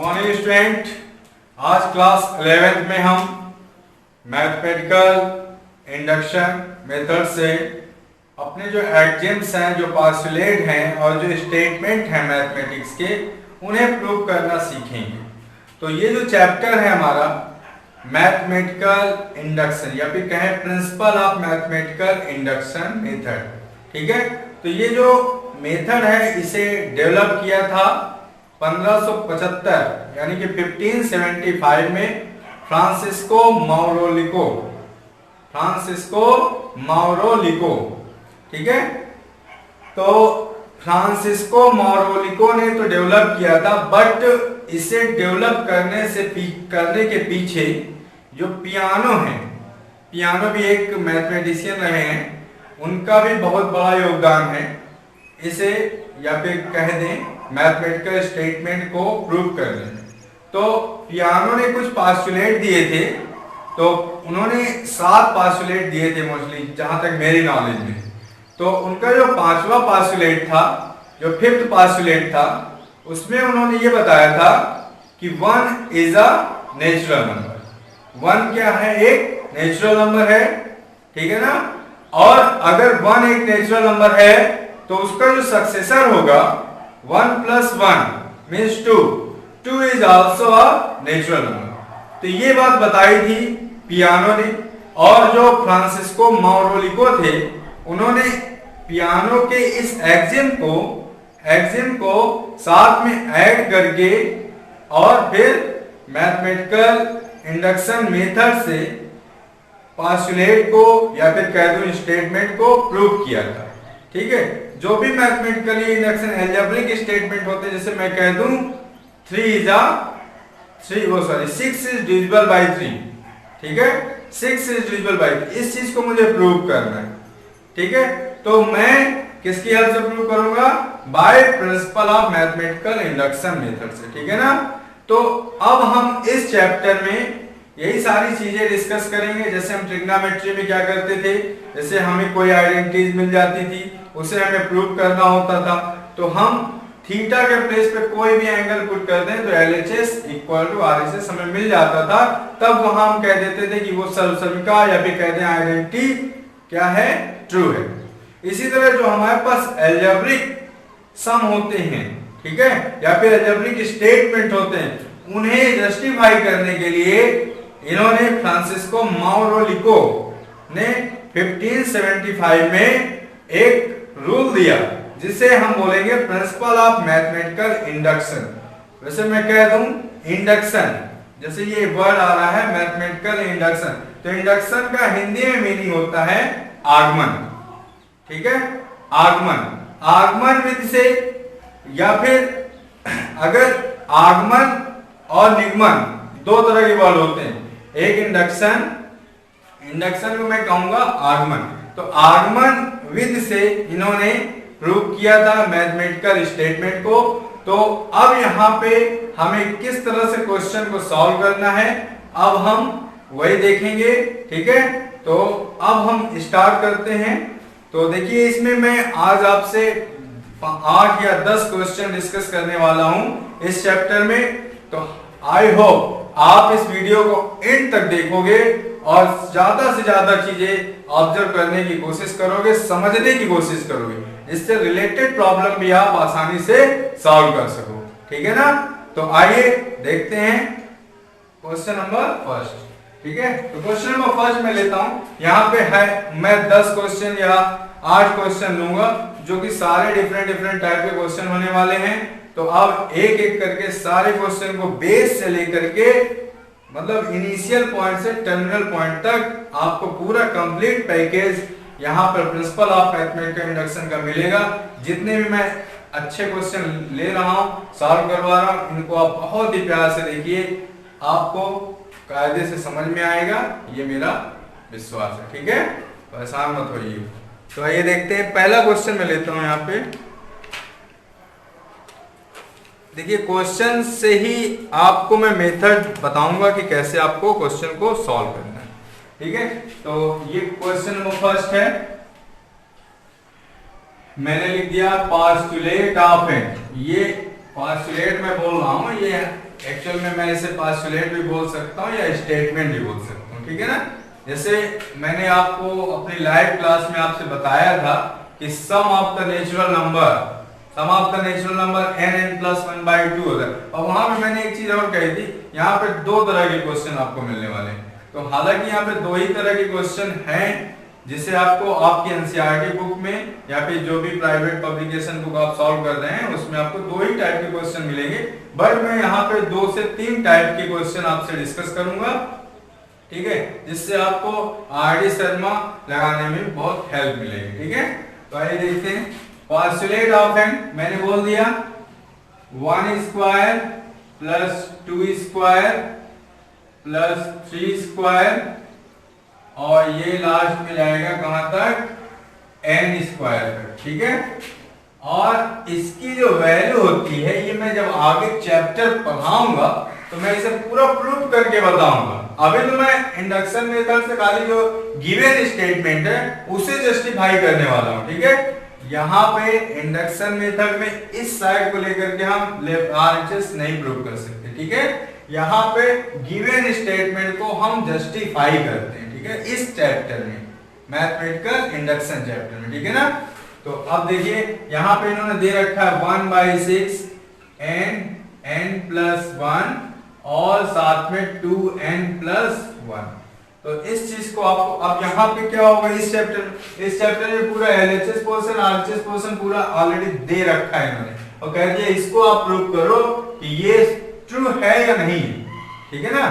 Morning student, आज class 11th में हम मैथमेटिकल इंडक्शन मेथड से अपने जो एक्सिम्स हैं, जो पास्टुलेट हैं और जो स्टेटमेंट हैं मैथमेटिक्स के, उन्हें प्रूव करना सीखेंगे। तो ये जो चैप्टर है हमारा मैथमेटिकल इंडक्शन या फिर कहें principal of mathematical induction method, ठीक है। तो ये जो मेथड है इसे डेवलप किया था 1575 यानी कि 1575 में फ्रांसिस्को माउरोलिको, ठीक है। तो फ्रांसिस्को माउरोलिको ने तो डेवलप किया था, बट इसे डेवलप करने के पीछे जो पियानो है, पियानो भी एक मैथमेटिशियन रहे हैं, उनका भी बहुत बड़ा योगदान है इसे या फिर कह दें मैथमेटिकल स्टेटमेंट को प्रूव करने में। तो पियानो ने कुछ पास्टुलेट दिए थे, तो उन्होंने 7 पास्टुलेट दिए थे मोस्टली, जहां तक मेरी नॉलेज में। तो उनका जो 5वां पास्टुलेट था, जो 5th पास्टुलेट था, उसमें उन्होंने ये बताया था कि 1 इज अ नेचुरल नंबर। 1 क्या है? एक नेचुरल नंबर है, ठीक है ना। और अगर 1 एक नेचुरल नंबर है तो उसका जो सक्सेसर होगा 1 + 1 means 2 is also a natural number. तो ये बात बताई थी पियानो ने। और जो फ्रांसिस्को माउरोलिको थे, उन्होंने पियानो के इस एक्सिम को साथ में ऐड करके और फिर मैथमेटिकल इंडक्शन मेथड से पास्टुलेट को या फिर कह दूं स्टेटमेंट को प्रूव किया था, ठीक है। जो भी मैथमेटिकली इंडक्शन एल्जेब्रिक स्टेटमेंट होते हैं, जैसे मैं कह दूं 6 इज डिविजिबल बाय 3, ठीक है, 6 इज डिविजिबल बाय 3, इस चीज को मुझे प्रूव करना है, ठीक है। तो मैं किसकी हेल्प से प्रूव करूंगा? By principle of mathematical induction method से, ठीक है ना। तो अब हम इस चैप्टर में यही सारी चीजें डिस्कस करेंगे। जैसे हम ट्रिग्नोमेट्री में क्या करते थे, जैसे हमें कोई आइडेंटिटीज मिल जाती थी, उसे हमें प्रूव करना होता था, तो हम थीटा के प्लेस पे कोई भी एंगल पुट कर दें तो LHS = RHS हमें मिल जाता था। तब वहां हम कह देते थे कि वो सर्वसमीका या फिर कह दें आइडेंटिटी क्या है? ट्रू है। इसी तरह जो हमारे पास एल्जेब्रिक सम होते हैं, ठीक है, या फिर एल्जेब्रिक स्टेटमेंट होते हैं, उन्हें जस्टिफाई करने के लिए इन्होंने फ्रांसिस्को माउरोलिको ने 1575 में एक रूल दिया, जिसे हम बोलेंगे प्रिंसिपल ऑफ मैथमेटिकल इंडक्शन। वैसे मैं कह दूं इंडक्शन, जैसे ये वर्ड आ रहा है मैथमेटिकल इंडक्शन, तो इंडक्शन का हिंदी में मीनिंग होता है आगमन, ठीक है। आगमन विधि से, या फिर अगर आगमन और निगमन 2 तरह के वर्ड होते हैं। एक इंडक्शन को मैं कहूंगा आगमन। तो आगमन विधि से इन्होंने प्रूव किया था मैथमेटिकल स्टेटमेंट को। तो अब यहाँ पे हमें किस तरह से क्वेश्चन को सॉल्व करना है, अब हम वही देखेंगे, ठीक है। तो अब हम स्टार्ट करते हैं। तो देखिए, इसमें मैं आज आपसे 8 या 10 क्वेश्चन डिस्कस करने वाला हूं इस चैप्टर में। तो आई होप आप इस वीडियो को एंड तक देखोगे और ज्यादा से ज्यादा चीजें ऑब्जर्व करने की कोशिश करोगे, समझने की कोशिश करोगे, जिससे रिलेटेड प्रॉब्लम भी आप आसानी से सॉल्व कर सको, ठीक है ना। तो आइए देखते हैं क्वेश्चन नंबर फर्स्ट, ठीक है। तो क्वेश्चन नंबर फर्स्ट मैं लेता हूं, यहाँ पे है, मैं 10 क्वेश्चन या 8 क्वेश्चन लूंगा, जो कि सारे डिफरेंट टाइप के क्वेश्चन होने वाले हैं। तो अब एक एक करके सारे क्वेश्चन को बेस से लेकर के, मतलब इनिशियल पॉइंट से टर्मिनल पॉइंट तक आपको पूरा कंप्लीट पैकेज यहाँ पर प्रिंसिपल ऑफ मैथमेटिकल इंडक्शन का मिलेगा। जितने भी मैं अच्छे क्वेश्चन ले रहा हूँ, सॉल्व करवा रहा हूँ, इनको आप बहुत ही प्यार से देखिए, आपको कायदे से समझ में आएगा, ये मेरा विश्वास है, ठीक है। परेशान मत होइए। तो आइए देखते हैं, पहला क्वेश्चन मैं लेता हूँ यहाँ पे। देखिए, क्वेश्चन से ही आपको मैं मेथड बताऊंगा कि कैसे आपको क्वेश्चन को सॉल्व करना है, ठीक है। तो ये क्वेश्चन नंबर फर्स्ट है, मैंने लिख दिया पास्टुलेट ऑफ एन। ये पास्टुलेट मैं बोल रहा हूं, ये एक्चुअल में मैं इसे पोस्टुलेट भी बोल सकता हूँ या स्टेटमेंट भी बोल सकता हूँ, ठीक है ना। जैसे मैंने आपको अपनी लाइव क्लास में आपसे बताया था कि sum of the natural number n+1/2 होता है, और वहां पे मैंने एक चीज और कही थी, यहाँ पे दो तरह के क्वेश्चन आपको मिलने वाले हैं। तो हालांकि यहाँ पे दो ही तरह के क्वेश्चन हैं, जिसे आपको आपकी एनसीईआरटी बुक में या फिर जो भी प्राइवेट पब्लिकेशन बुक आप सॉल्व कर रहे हैं उसमें आपको दो ही टाइप के क्वेश्चन मिलेंगे, बट मैं यहाँ पे 2 से 3 टाइप के क्वेश्चन आपसे डिस्कस करूंगा, ठीक है, जिससे आपको आरडी शर्मा लगाने में बहुत हेल्प मिलेगी, ठीक है। तो आइए देखते हैं। पोस्टुलेट ऑफ n मैंने बोल दिया 1² + 2² + 3², और ये लास्ट में जाएगा कहां तक, n² तक, ठीक है। और इसकी जो वैल्यू होती है, ये मैं जब आगे चैप्टर पढ़ाऊंगा तो मैं इसे पूरा प्रूव करके बताऊंगा। अभी तो मैं इंडक्शन मेथड से खाली जो गिवन स्टेटमेंट है उसे जस्टिफाई करने वाला हूं, ठीक है। यहाँ पे इंडक्शन मेथड में इस साइड को लेकर के हम RHS नहीं प्रूव कर सकते, ठीक है। यहाँ पे गिवन स्टेटमेंट को हम जस्टिफाई करते हैं, ठीक है, इस चैप्टर में, मैथमेटिकल इंडक्शन चैप्टर में, ठीक है ना। तो अब देखिए यहाँ पे इन्होंने दे रखा है 1/6 n+1 और साथ में 2n+1। तो इस चीज को आपको अब यहाँ पे क्या होगा, इस चैप्टर में पूरा LHS पोर्शन RHS पोर्शन पूरा ऑलरेडी दे रखा है इन्होंने, और कह दिया इसको आप प्रूव करो कि ये ट्रू है या नहीं, ठीक है ना।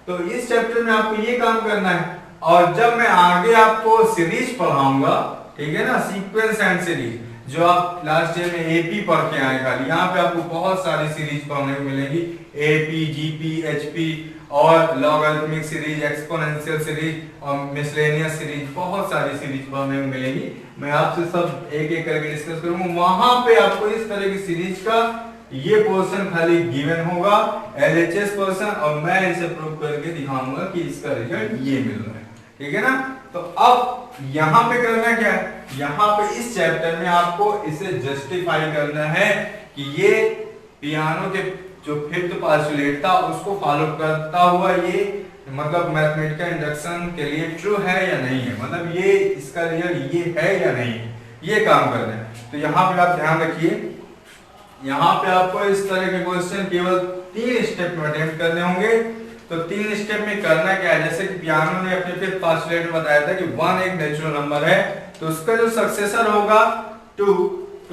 तो इस चैप्टर में आपको ये काम करना है, और जब मैं आगे आपको सीरीज पढ़ाऊंगा, ठीक है ना, सीक्वेंस एंड सीरीज, जो आप लास्ट ईयर में एपी पढ़ के आए खाली, यहाँ पे आपको बहुत सारी सीरीज पढ़ने को मिलेगी, एपी, जीपी, एचपी और लॉगरिथमिक सीरीज, एक्सपोनेंशियल सीरीज और मिसलेनियस सीरीज, बहुत सारी सीरीज पढ़ने को मिलेगी। मैं आपसे सब एक एक करके डिस्कस करूंगा, वहां पे आपको इस तरह की सीरीज का ये पोर्शन खाली गिवन होगा, LHS पोर्शन, और मैं इसे प्रूव करके दिखाऊंगा कि इसका रिजल्ट ये मिल रहा है, ठीक है ना। तो अब यहाँ पे करना क्या है, यहाँ पे इस चैप्टर में आपको इसे जस्टिफाई करना है कि ये पियानो के जो 5th पोस्टुलेट था उसको फॉलो करता हुआ ये मतलब मैथमेटिकल इंडक्शन के लिए ट्रू है या नहीं है, मतलब ये इसका रिजल्ट ये है या नहीं है, ये काम करना है। तो यहाँ पे आप ध्यान रखिए, यहाँ पे आपको इस तरह के क्वेश्चन केवल 3 स्टेप में अटेम्प्ट करने होंगे। तो 3 स्टेप में करना क्या है, जैसे कि पियानो ने अपने 5th पोस्टुलेट में बताया था कि 1 एक नेचुरल नंबर है, तो उसका जो सक्सेसर होगा 2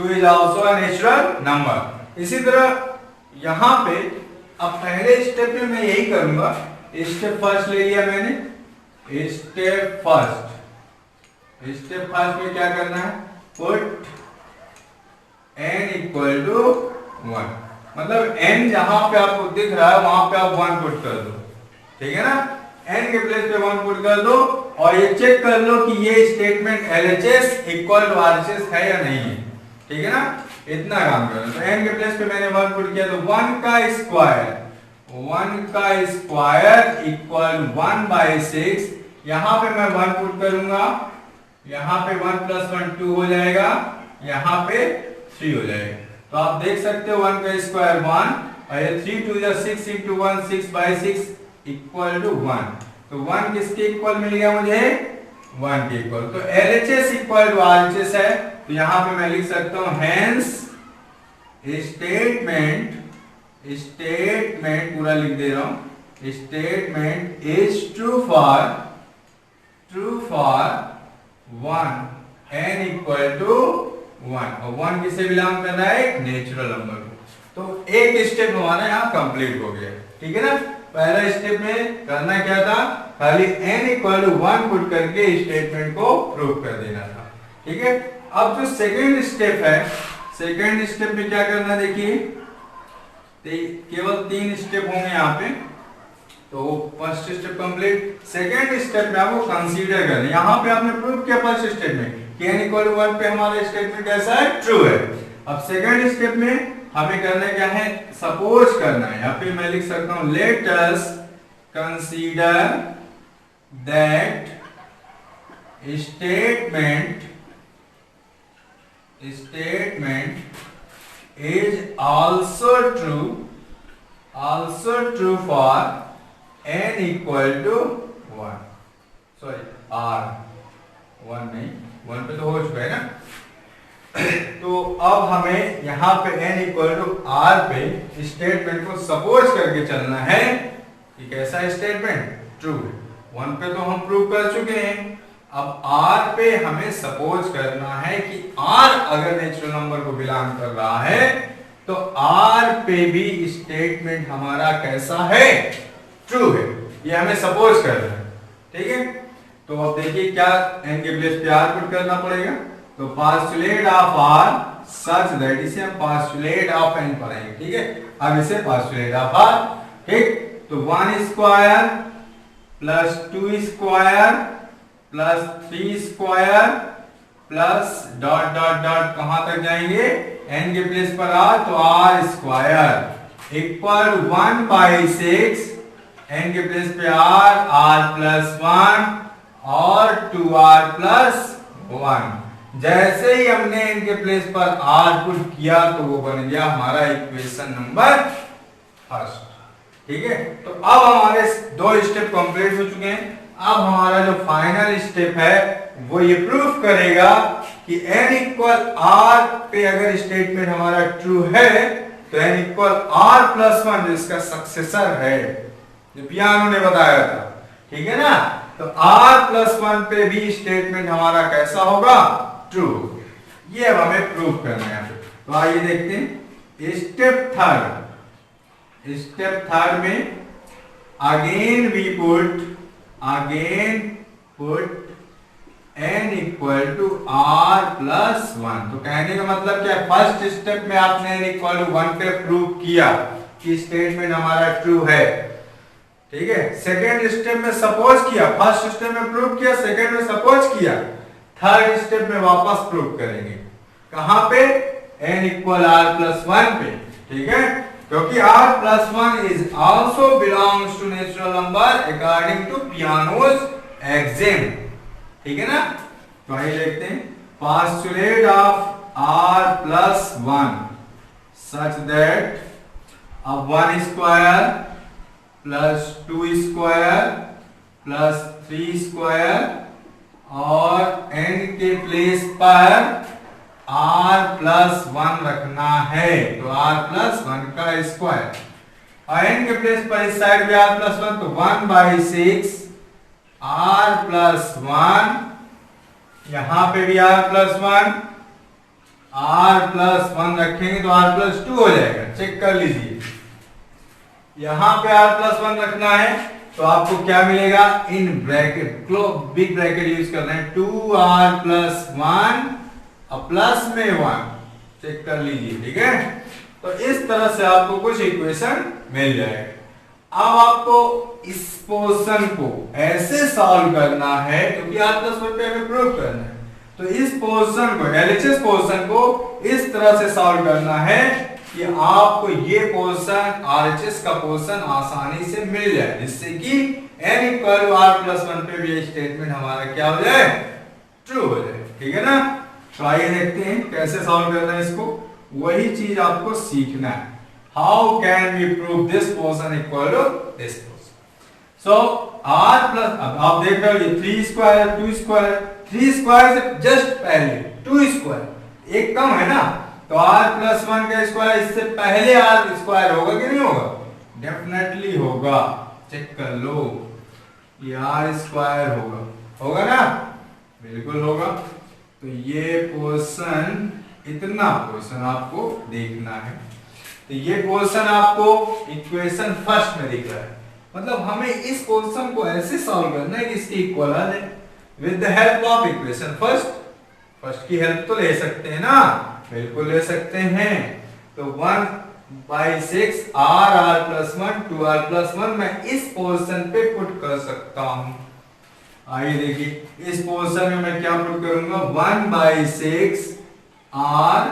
is also a natural number. इसी तरह यहाँ पे अब पहले स्टेप में मैं यही करूंगा, स्टेप फर्स्ट ले लिया मैंने, स्टेप फर्स्ट में क्या करना है, पुट n = 1, मतलब n जहां पे आपको दिख रहा है वहां पे आप 1 पुट कर दो, ठीक है ना, n के प्लेस पे 1 पुट कर दो, और ये चेक कर लो कि ये स्टेटमेंट LHS = RHS है या नहीं है, ठीक है ना, इतना काम करना। तो n के प्लेस पे मैंने 1 पुट किया, तो 1 का स्क्वायर = 1/6, यहाँ पे मैं 1 पुट करूंगा, यहाँ पे 1 + 1 2 हो जाएगा, यहाँ पे 3 हो जाएगा। तो आप देख सकते हो 1 का स्क्वायर 1, और ये 3 2 6 × 1 6/6 = 1। तो 1 किसके इक्वल मिल गया मुझे, 1 के इक्वल। तो LHS = RHS है, तो यहाँ पे मैं लिख सकता हूँ हेंस स्टेटमेंट पूरा लिख दे रहा हूँ, statement is true for 1 n = 1, और 1 किसे बिलोंग कर रहा है, एक नेचुरल नंबर को। तो एक स्टेप हमारा यहाँ कंप्लीट हो गया, ठीक है ना। पहला स्टेप में करना क्या था, खाली n = 1 पुट करके स्टेटमेंट को प्रूव कर देना था, ठीक है। अब जो सेकंड स्टेप है, सेकंड स्टेप में क्या करना, देखिए केवल 3 स्टेप होंगे यहाँ पे। तो first step complete, second step में आपको कंसीडर करना, यहाँ पे आपने प्रूव किया फर्स्ट स्टेप में कि n = 1 पे हमारा स्टेटमेंट कैसा है, ट्रू है। अब सेकंड स्टेप में हमें करना क्या है, सपोज करना है, या फिर मैं लिख सकता हूं let us consider that statement is also true also true for n equal to 1, sorry r 1 नहीं, 1 पे तो हो चुका है ना। तो अब हमें यहाँ पे n इक्वल टू r पे स्टेटमेंट को सपोज करके चलना है कि कैसा स्टेटमेंट ट्रू है। 1 पे तो हम प्रूव कर चुके हैं, अब r पे हमें सपोज करना है कि r अगर नेचुरल नंबर को बिलोंग कर रहा है तो r पे भी स्टेटमेंट हमारा कैसा है, ट्रू है। ये हमें सपोज करना है, ठीक है। तो अब देखिए क्या n के प्लेस पे r पुट करना पड़ेगा। तो postulate of r such that, इसे हम पास्टुलेट ऑफ n पढ़ेंगे, ठीक है। अब इसे पास्टुलेट ऑफ r, ठीक। तो 1 square plus 2 square plus 3 square plus dot dot dot कहां तक जाएंगे, n के प्लेस पर r, तो r स्क्वायर इक्वल 1/6, n के प्लेस पे r प्लस 1 और 2r प्लस 1। जैसे ही हमने इनके प्लेस पर r पुट किया तो वो बन गया हमारा इक्वेशन नंबर फर्स्ट, ठीक है। तो अब हमारे दो स्टेप कंप्लीट हो चुके हैं। अब हमारा जो फाइनल स्टेप है वो ये प्रूफ करेगा कि n इक्वल r पे अगर स्टेटमेंट हमारा ट्रू है तो n इक्वल r प्लस 1 जिसका सक्सेसर है, जो पियानो ने बताया था, ठीक है ना। तो r प्लस 1 पे भी स्टेटमेंट हमारा कैसा होगा, ट्रू। ये अब हमें प्रूव करना है। तो आइए देखते हैं स्टेप थर्ड में again we put n equal to r plus 1। तो कहने का मतलब क्या, फर्स्ट स्टेप में आपने n इक्वल टू 1 पे प्रूव किया कि स्टेटमेंट हमारा ट्रू है, ठीक है। सेकेंड स्टेप में सपोज किया, फर्स्ट स्टेप में प्रूव किया, सेकेंड में सपोज किया, थर्ड स्टेप में वापस प्रूव करेंगे। कहां पे, n इक्वल r प्लस 1 पे, ठीक है। क्योंकि r plus 1 is also belongs to natural number according to Peano's axiom, ठीक है ना। तो आइए देखते हैं postulate of r plus 1 such that अब 1 square plus 2 square plus 3 square और n के प्लेस पर r प्लस 1 रखना है, तो r प्लस 1 का स्क्वायर, और n के प्लेस पर इस साइड भी r प्लस 1, तो 1/6 r प्लस 1, यहां पे भी r प्लस 1, r प्लस 1 रखेंगे तो r प्लस 2 हो जाएगा, चेक कर लीजिए। यहां पे r प्लस 1 रखना है तो आपको क्या मिलेगा, in bracket big bracket use कर रहे हैं, 2r प्लस 1 और प्लस में 1, चेक कर लीजिए, ठीक है। तो इस तरह से आपको कुछ इक्वेशन मिल जाएगा। अब आपको इस पोर्शन को ऐसे सॉल्व करना है क्योंकि r प्लस 1 पे हमें प्रूव करना है, तो इस पोर्शन को, LHS पोर्शन को इस तरह से सॉल्व करना है कि आपको ये पोर्शन RHS का पोर्शन आसानी से मिल जाए, जिससे कि n equal to r plus 1 पे भी स्टेटमेंट हमारा क्या हो जाए, ट्रू हो जाए, ठीक है ना। तो आइए देखते हैं कैसे सॉल्व करना है इसको, वही चीज आपको सीखना है। How can we prove this portion equal to this portion. So r plus, अब आप देख रहे हो ये 3 स्क्वायर 2 स्क्वायर, 3 स्क्वायर से जस्ट पहले 2 स्क्वायर एक कम है ना, तो r प्लस 1 का स्क्वायर इससे पहले r स्क्वायर होगा कि नहीं होगा, डेफिनेटली होगा, चेक कर लो, ये r स्क्वायर होगा ना, बिल्कुल होगा। तो ये पोर्शन, इतना पोर्शन आपको देखना है, तो ये पोर्शन आपको इक्वेशन फर्स्ट में दिख रहा है, मतलब हमें इस पोर्शन को ऐसे सॉल्व करना है कि इसके इक्वल आ जाए with the help of equation first की हेल्प तो ले सकते हैं ना, बिल्कुल ले सकते हैं। तो 1/6 r प्लस 1 2r प्लस 1 मैं इस पोर्शन पे पुट कर सकता हूं। आइए देखिए इस पोर्शन में मैं क्या पुट करूंगा, 1/6 r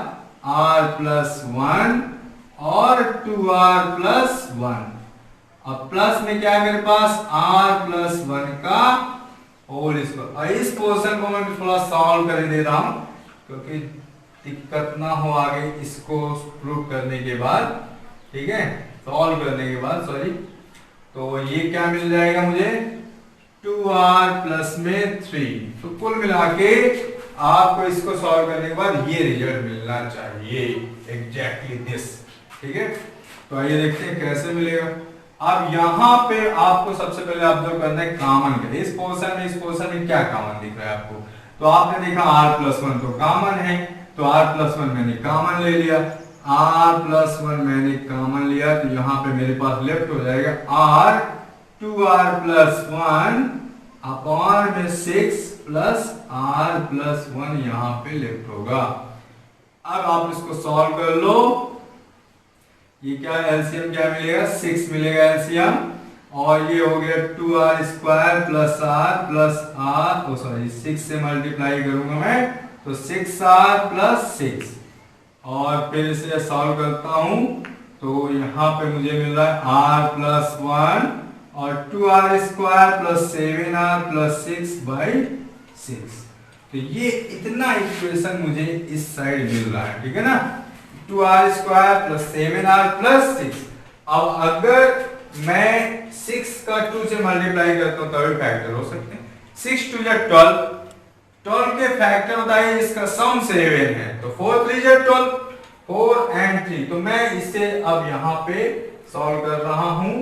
प्लस 1 और 2r प्लस 1, अब प्लस में क्या है मेरे पास, r प्लस 1 का होल स्क्वायर। और इस पोर्शन को मैं थोड़ा सॉल्व कर दे रहा हूं क्योंकि दिक्कत ना हो आगे इसको प्रूव करने के बाद, ठीक है। सॉल्व करने के बाद सॉरी, तो ये क्या मिल जाएगा मुझे 2r प्लस में 3। तो कुल मिला के आपको इसको सॉल्व करने के बाद ये रिजल्ट मिलना चाहिए, एग्जैक्टली दिस। ठीक है, तो आइए देखते हैं कैसे मिलेगा। अब यहाँ पे आपको सबसे पहले ऑब्जर्व करना है कॉमन क्या, इस पोर्शन में क्या कॉमन दिख रहा है आपको। तो आपने देखा r+1 तो कॉमन है, तो r+1 मैंने कॉमन ले लिया, r+1 मैंने कॉमन लिया, तो यहाँ पे मेरे पास लेफ्ट हो जाएगा r 2r+1 अपॉन में 6 प्लस r+1 यहाँ पे लेफ्ट होगा। अब आप इसको सॉल्व कर लो, ये क्या एलसीएम क्या मिलेगा 6 मिलेगा एलसीएम, और ये हो गया 2r² प्लस r, सॉरी 6 से मल्टीप्लाई करूंगा मैं, तो 6r प्लस 6, और फिर इसे सॉल्व करता हूं तो यहाँ पे मुझे मिल रहा है r+1 और 2r² प्लस 7r प्लस 6/6। तो ये इतना इक्वेशन मुझे इस साइड मिल रहा है, ठीक है ना, 2r² प्लस 7r प्लस 6। अब अगर मैं 6 का 2 से मल्टीप्लाई करता हूं तभी फैक्टर हो सकते हैं। 6 2 जा 12 के फैक्टर बताइए, इसका सम 7 है, तो 4 3 जा 12, 4 and 3। तो मैं इसे अब यहाँ पे सॉल्व कर रहा हूं।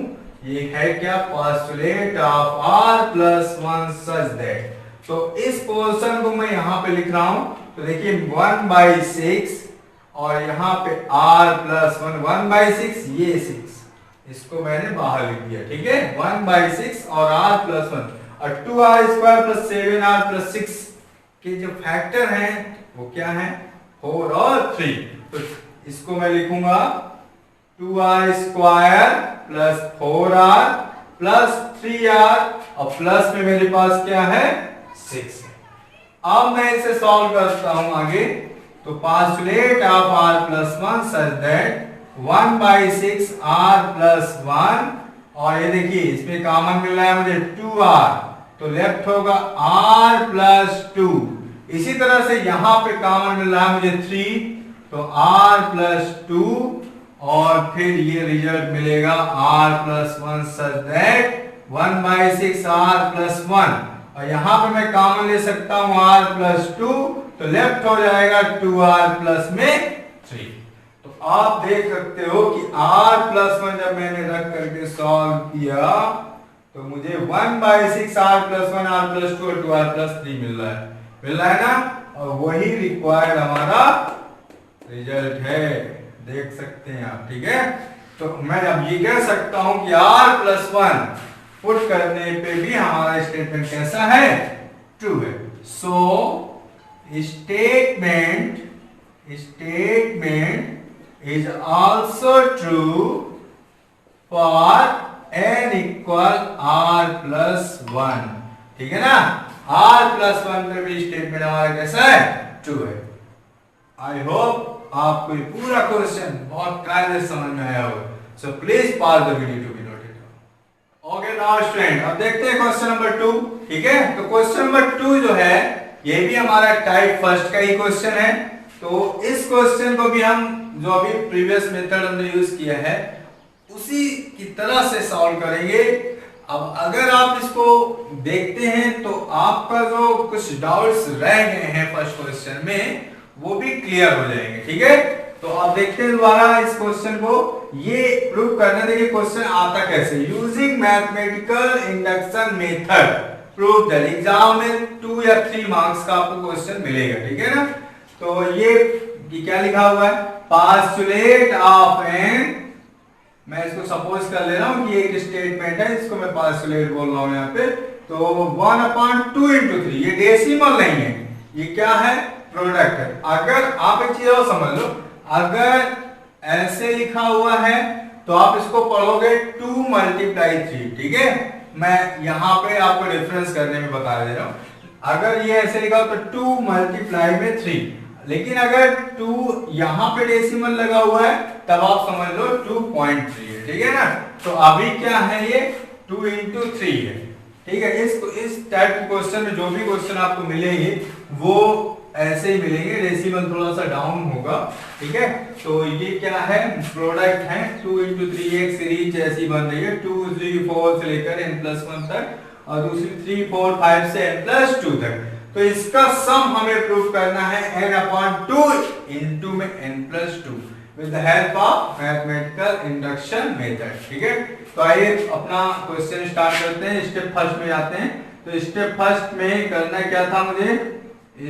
ये है क्या, postulate of r+1 such that. तो इस पोर्शन को मैं यहाँ पे लिख रहा हूं, तो देखिए 1/6 और यहाँ पे r+1 1/6, ये 6, इसको मैंने बाहर लिख दिया, ठीक है, 1/6 और r+1 और 2r² प्लस 7r प्लस 6 के जो फैक्टर हैं वो क्या है 4 और 3। तो इसको मैं लिखूंगा 2r² plus 4r plus 3r और प्लस में मेरे पास क्या है 6। अब मैं इसे सॉल्व करता हूं आगे, तो postulate of r+1 such that 1/6 r+1, और ये देखिए इसमें कॉमन मिल रहा है मुझे 2r, तो लेफ्ट होगा r+2। इसी तरह से यहां पे कॉमन मिल रहा है मुझे 3, तो r+2, और फिर ये रिजल्ट मिलेगा r+1 सच दैट 1/6 r+1, और यहां पे मैं कॉमन ले सकता हूं r+2, तो लेफ्ट हो जाएगा 2r प्लस में 3। तो आप देख सकते हो कि r+1 जब मैंने रख करके सॉल्व किया तो मुझे 1/6 r+1 r+2 और 2r प्लस 3 मिल रहा है ना, और वही रिक्वायर्ड हमारा रिजल्ट है, देख सकते हैं आप, ठीक है। तो मैं अब ये कह सकता हूं कि r+1 पुट करने पे भी हमारा स्टेटमेंट कैसा है, ट्रू है। सो statement is also true for n equal r+1, ठीक है ना, r+1 पे भी स्टेटमेंट हमारा कैसा है, ट्रू है। आई होप आपको ये पूरा क्वेश्चन बहुत क्लियर समझ में आया होगा। So please pause the video to be noted. Okay now student, अब देखते हैं क्वेश्चन नंबर 2, ठीक है। तो क्वेश्चन नंबर 2 जो है ये भी हमारा टाइप फर्स्ट का ही क्वेश्चन है। तो इस क्वेश्चन को भी हम जो अभी प्रीवियस मेथड हमने यूज किया है उसी की तरह से सॉल्व करेंगे। अब अगर आप इसको देखते हैं तो आपका जो कुछ डाउट्स रह गए हैं फर्स्ट क्वेश्चन में वो भी क्लियर हो जाएंगे, ठीक है। तो आप देखते हैं दोबारा इस क्वेश्चन को, ये प्रूव करने देखिए क्वेश्चन आता कैसे, using mathematical induction method prove that. Exam में 2 या 3 मार्क्स का आपको क्वेश्चन मिलेगा, ठीक है ना। तो ये क्या लिखा हुआ है, पोस्टुलेट ऑफ एन, मैं इसको सपोज कर ले रहा हूं कि एक स्टेटमेंट है, इसको मैं पोस्टुलेट बोल रहा हूं यहाँ पे। तो 1/2 × 3, ये डेसिमल नहीं है, ये क्या है, प्रोडक्ट है। अगर आप एक चीज और समझ लो, अगर ऐसे लिखा हुआ है तो आप इसको पढ़ोगे 2 × 3, ठीक है। मैं यहाँ पे आपको डिफरेंस करने में बता दे रहा हूं, अगर ये ऐसे लिखा हो तो 2 × 3, लेकिन अगर 2 यहाँ पे डेसिमल लगा हुआ है तब आप समझ लो 2.3 है, ठीक है ना। तो अभी क्या है, ये 2 × 3 है, ठीक है। इस टाइप के क्वेश्चन में जो भी क्वेश्चन आपको मिलेंगे वो ऐसे ही मिलेंगे, डेसिमल थोड़ा सा डाउन होगा, ठीक है। तो ये क्या है, प्रोडक्ट है 2 into 3 सीरीज ऐसी बन रही है 2 3 4 से लेकर n+1 तक, और दूसरी 3 4 5 से n+2 तक। तो इसका सम हमें प्रूव करना है n/2 into में n+2 with the help of mathematical induction method, ठीक है। तो आइए अपना क्वेश्चन स्टार्ट करते हैं, स्टेप फर्स्ट में जाते हैं। तो स्टेप फर्स्ट में करना क्या था मुझे,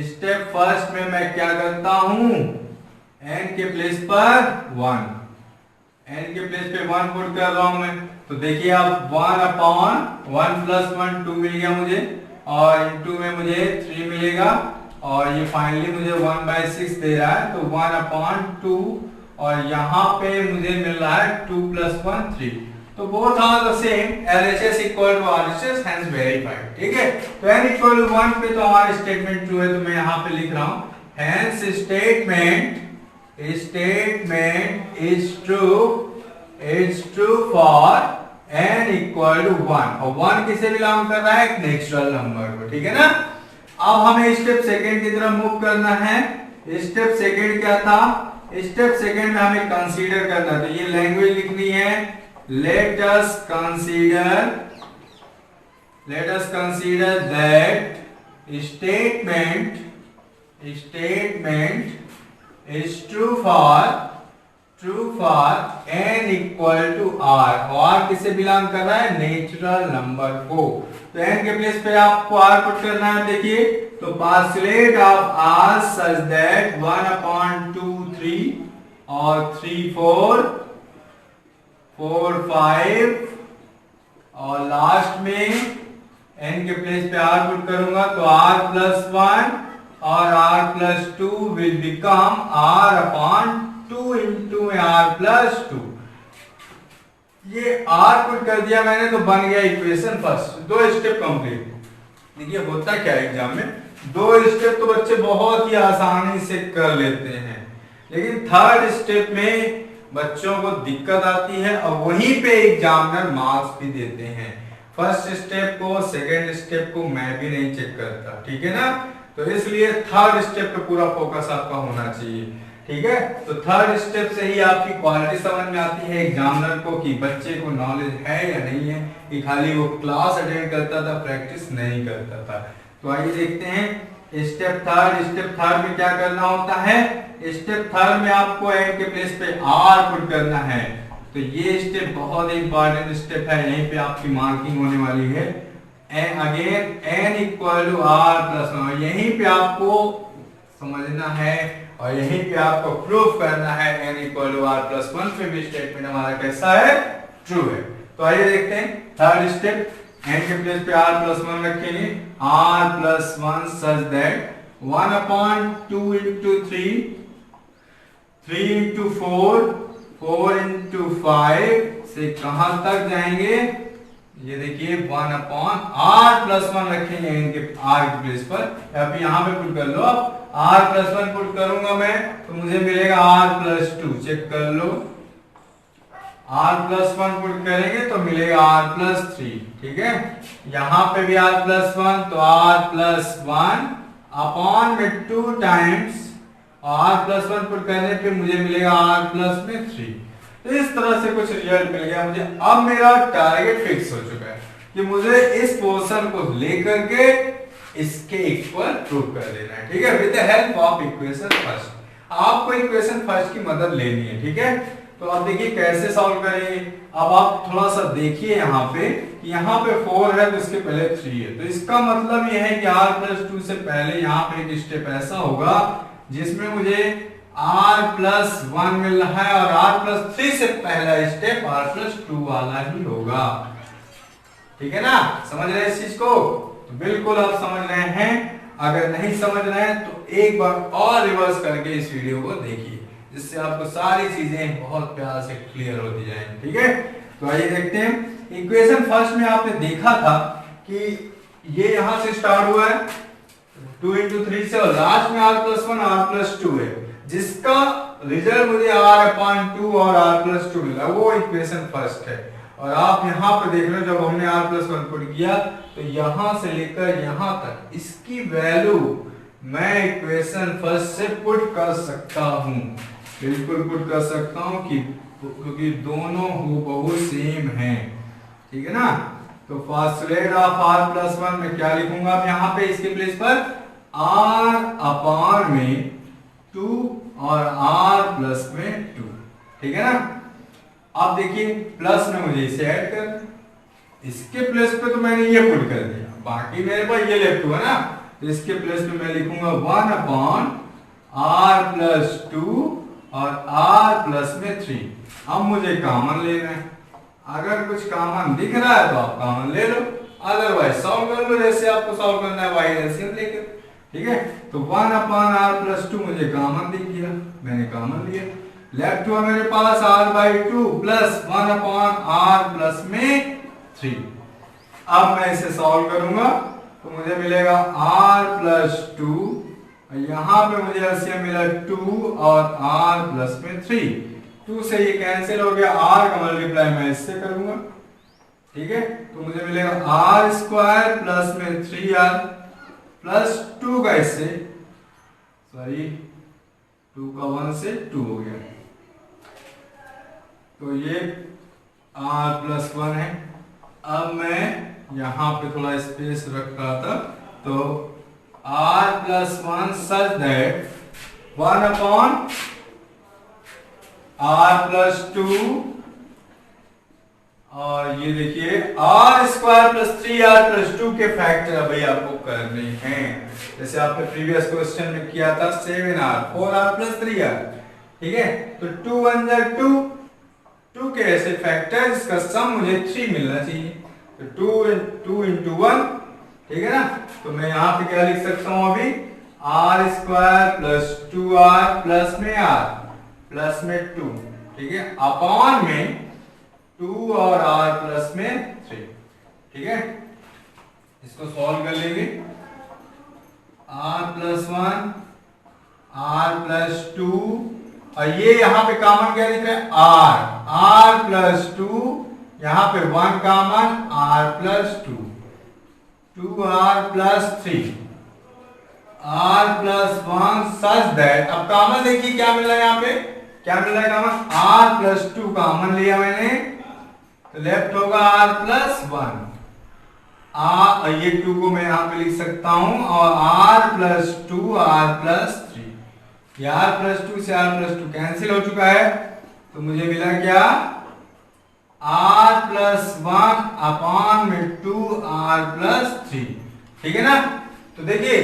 स्टेप फर्स्ट में मैं क्या करता हूं, n के प्लेस पर 1, n के प्लेस पे 1 पुट कर रहा हूं मैं। तो देखिए आप 1/1 + 1 2 मिल गया मुझे, और इनटू में मुझे 3 मिलेगा, और ये फाइनली मुझे 1/6 दे रहा है। तो 1/2, और यहाँ पे मुझे मिल रहा है 2 + 1 3। तो both are the same, LHS equal to RHS, hence verified, ठीक है। तो n इक्वल टू 1 पे तो हमारा स्टेटमेंट ट्रू है, तो मैं यहाँ पे लिख रहा हूँ hence statement is true for n equal to 1, और 1 किसे बिलोंग कर रहा है, एक नेचुरल नंबर को, ठीक है ना। अब हमें स्टेप सेकंड की तरफ मूव करना है। स्टेप सेकंड क्या था, स्टेप सेकंड में हमें कंसीडर करना, तो ये लैंग्वेज लिखनी है, let us consider that statement is true for n equal to r, और किसे बिलोंग कर रहा है, नेचुरल नंबर को। तो n के प्लेस पे आपको r पुट करना है, देखिए तो पार्सुलेट ऑफ r such that 1/2 3 और 3 4 4 5, और लास्ट में n के प्लेस पे r पुट करूंगा, तो r+1 और r+2 will become r/2 into r+2। ये r पुट कर दिया मैंने, तो बन गया इक्वेशन फर्स्ट। 2 step complete. देखिए होता क्या है एग्जाम में, 2 स्टेप तो बच्चे बहुत ही आसानी से कर लेते हैं, लेकिन थर्ड स्टेप में बच्चों को दिक्कत आती है, और वहीं पे एग्जामिनर मार्क्स भी देते हैं। फर्स्ट स्टेप को, सेकंड स्टेप को मैं भी नहीं चेक करता, ठीक है ना। तो इसलिए थर्ड स्टेप पे पूरा फोकस आपका होना चाहिए, ठीक है। तो थर्ड स्टेप से ही आपकी क्वालिटी समझ में आती है एग्जामिनर को कि बच्चे को नॉलेज है या नहीं है, कि खाली वो क्लास अटेंड करता था, प्रैक्टिस नहीं करता था। तो आइए देखते हैं स्टेप थर्ड में क्या करना होता है। स्टेप थर्ड में आपको n के प्लेस पे r पुट करना है। तो ये स्टेप बहुत इंपॉर्टेंट स्टेप है, यहीं पे आपकी मार्किंग होने वाली है। Again n equal to r+1, यहीं पे आपको समझना है, और यहीं पे आपको प्रूफ करना है n इक्वल टू r+1 पे भी स्टेटमेंट हमारा कैसा है, ट्रू है। तो आइए देखते हैं थर्ड स्टेप, n के प्लेस पे r+1 रखेंगे, r+1 such that 1/2 into 3 3 into 4 4 into 5 से कहां तक जाएंगे, ये देखिए 1/r+1 रखेंगे इनके r के प्लेस पर। अब यहाँ पे पुट कर लो, r+1 पुट करूंगा मैं, तो मुझे मिलेगा r+2, चेक कर लो। r+1 पुट करेंगे तो मिलेगा r+3, ठीक है। यहाँ पे भी r+1, तो r+1 अपॉन में 2 टाइम्स r+1 पुट करने पे मुझे मिलेगा r+3। तो इस तरह से कुछ रिजल्ट मिल गया मुझे। अब मेरा टारगेट फिक्स हो चुका है कि मुझे इस पोर्शन को लेकर के इसके इक्वल प्रूव कर देना है, ठीक है, with the help of equation first. आपको इक्वेशन फर्स्ट की मदद लेनी है, ठीक है। तो अब देखिए कैसे सॉल्व करेंगे। अब आप थोड़ा सा देखिए यहाँ पे, यहाँ पे 4 है तो इसके पहले 3 है, तो इसका मतलब यह है कि r+2 से पहले यहाँ पे एक स्टेप ऐसा होगा जिसमें मुझे r+1 मिल रहा है, और r+3 से पहला स्टेप r+2 वाला ही होगा, ठीक है ना। समझ रहे हैं इस चीज को? तो बिल्कुल आप समझ रहे हैं। अगर नहीं समझ रहे हैं तो एक बार और रिवर्स करके इस वीडियो को देखिए, जिससे आपको सारी चीजें बहुत प्यार से क्लियर होती जाएंगी, ठीक है। तो आइए देखते हैं। इक्वेशन फर्स्ट में आपने देखा था कि ये यहां से स्टार्ट हुआ है 2 into 3 से, और लास्ट में r+1 r+2 है, जिसका रिजल्ट मुझे r/2 और r+2 मिला, वो इक्वेशन फर्स्ट है। और आप यहाँ पे देख रहे हो, जब हमने r+1 पुट किया तो यहां से लेकर यहां तक इसकी वैल्यू मैं इक्वेशन फर्स्ट से पुट कर सकता हूँ, बिल्कुल पुट कर सकता हूँ कि क्योंकि दोनों हूबहू सेम हैं, ठीक है ना। तो फॉस्फोरेट ऑफ r प्लस 1 में क्या लिखूंगा अब यहाँ पे इसके प्लेस पर r अपान में 2 और r प्लस में 2, ठीक है ना। अब देखिए प्लस में मुझे इसे ऐड कर, इसके प्लेस पे तो मैंने ये पुट कर दिया, बाकी मेरे पास ये लेफ्ट हुआ ना, तो इसके प्लेस पे मैं लिखूंगा 1 अपान r प्लस 2 और r प्लस में 3। अब मुझे कॉमन लेना है, अगर कुछ कॉमन दिख रहा है तो आप कॉमन ले लो, अदरवाइज सॉल्व कर लो जैसे आपको सॉल्व करना है y एलसीएम लेकर, ठीक है। तो 1 अपान r प्लस 2 मुझे कॉमन दिख गया, मैंने कॉमन लिया, लेफ्ट हुआ मेरे पास r/2 प्लस 1 अपान r प्लस में 3। अब मैं इसे सॉल्व करूंगा तो मुझे मिलेगा r प्लस 2, यहाँ पे मुझे एलसीएम मिला 2 और r प्लस में 3, 2 से ये कैंसिल हो गया, r का मल्टीप्लाई मैं इससे करूंगा, ठीक है। तो मुझे मिलेगा r स्क्वायर प्लस में 3r प्लस 2 का इससे, सॉरी 2 का 1 से 2 हो गया, तो ये r प्लस 1 है। अब मैं यहाँ पे थोड़ा स्पेस रख रहा था, तो r plus 1 such that 1 upon r plus 2 और ये देखिए r square plus 3r plus 2 के फैक्टर अभी आपको करने हैं, जैसे आपने प्रीवियस क्वेश्चन में किया था 7r 4r प्लस 3r, ठीक है। तो 2 1 जा 2 के ऐसे फैक्टर जिसका सम मुझे 3 मिलना चाहिए, तो 2 into 1, ठीक है ना। तो मैं यहाँ पे क्या लिख सकता हूँ अभी r square plus 2r plus में r प्लस में 2, ठीक है, अपॉन में 2 और r प्लस में 3, ठीक है। इसको सॉल्व कर लेंगे, r प्लस 1 r प्लस 2 और ये यहाँ पे कॉमन क्या दिख रहा है r प्लस 2, यहाँ पे 1 common r plus 2, 2r plus 3, r plus 1 such that, अब कॉमन देखिए क्या मिल रहा है, यहाँ पे क्या मिल रहा है कॉमन, r प्लस 2 कॉमन लिया मैंने, तो लेफ्ट होगा r प्लस 1, ये 2 को मैं यहाँ पे लिख सकता हूं, और r प्लस 2 r प्लस 3, ये r प्लस 2 से r प्लस 2 कैंसिल हो चुका है, तो मुझे मिला क्या r प्लस 1 अपॉन में 2 r प्लस 3, ठीक है ना। तो देखिए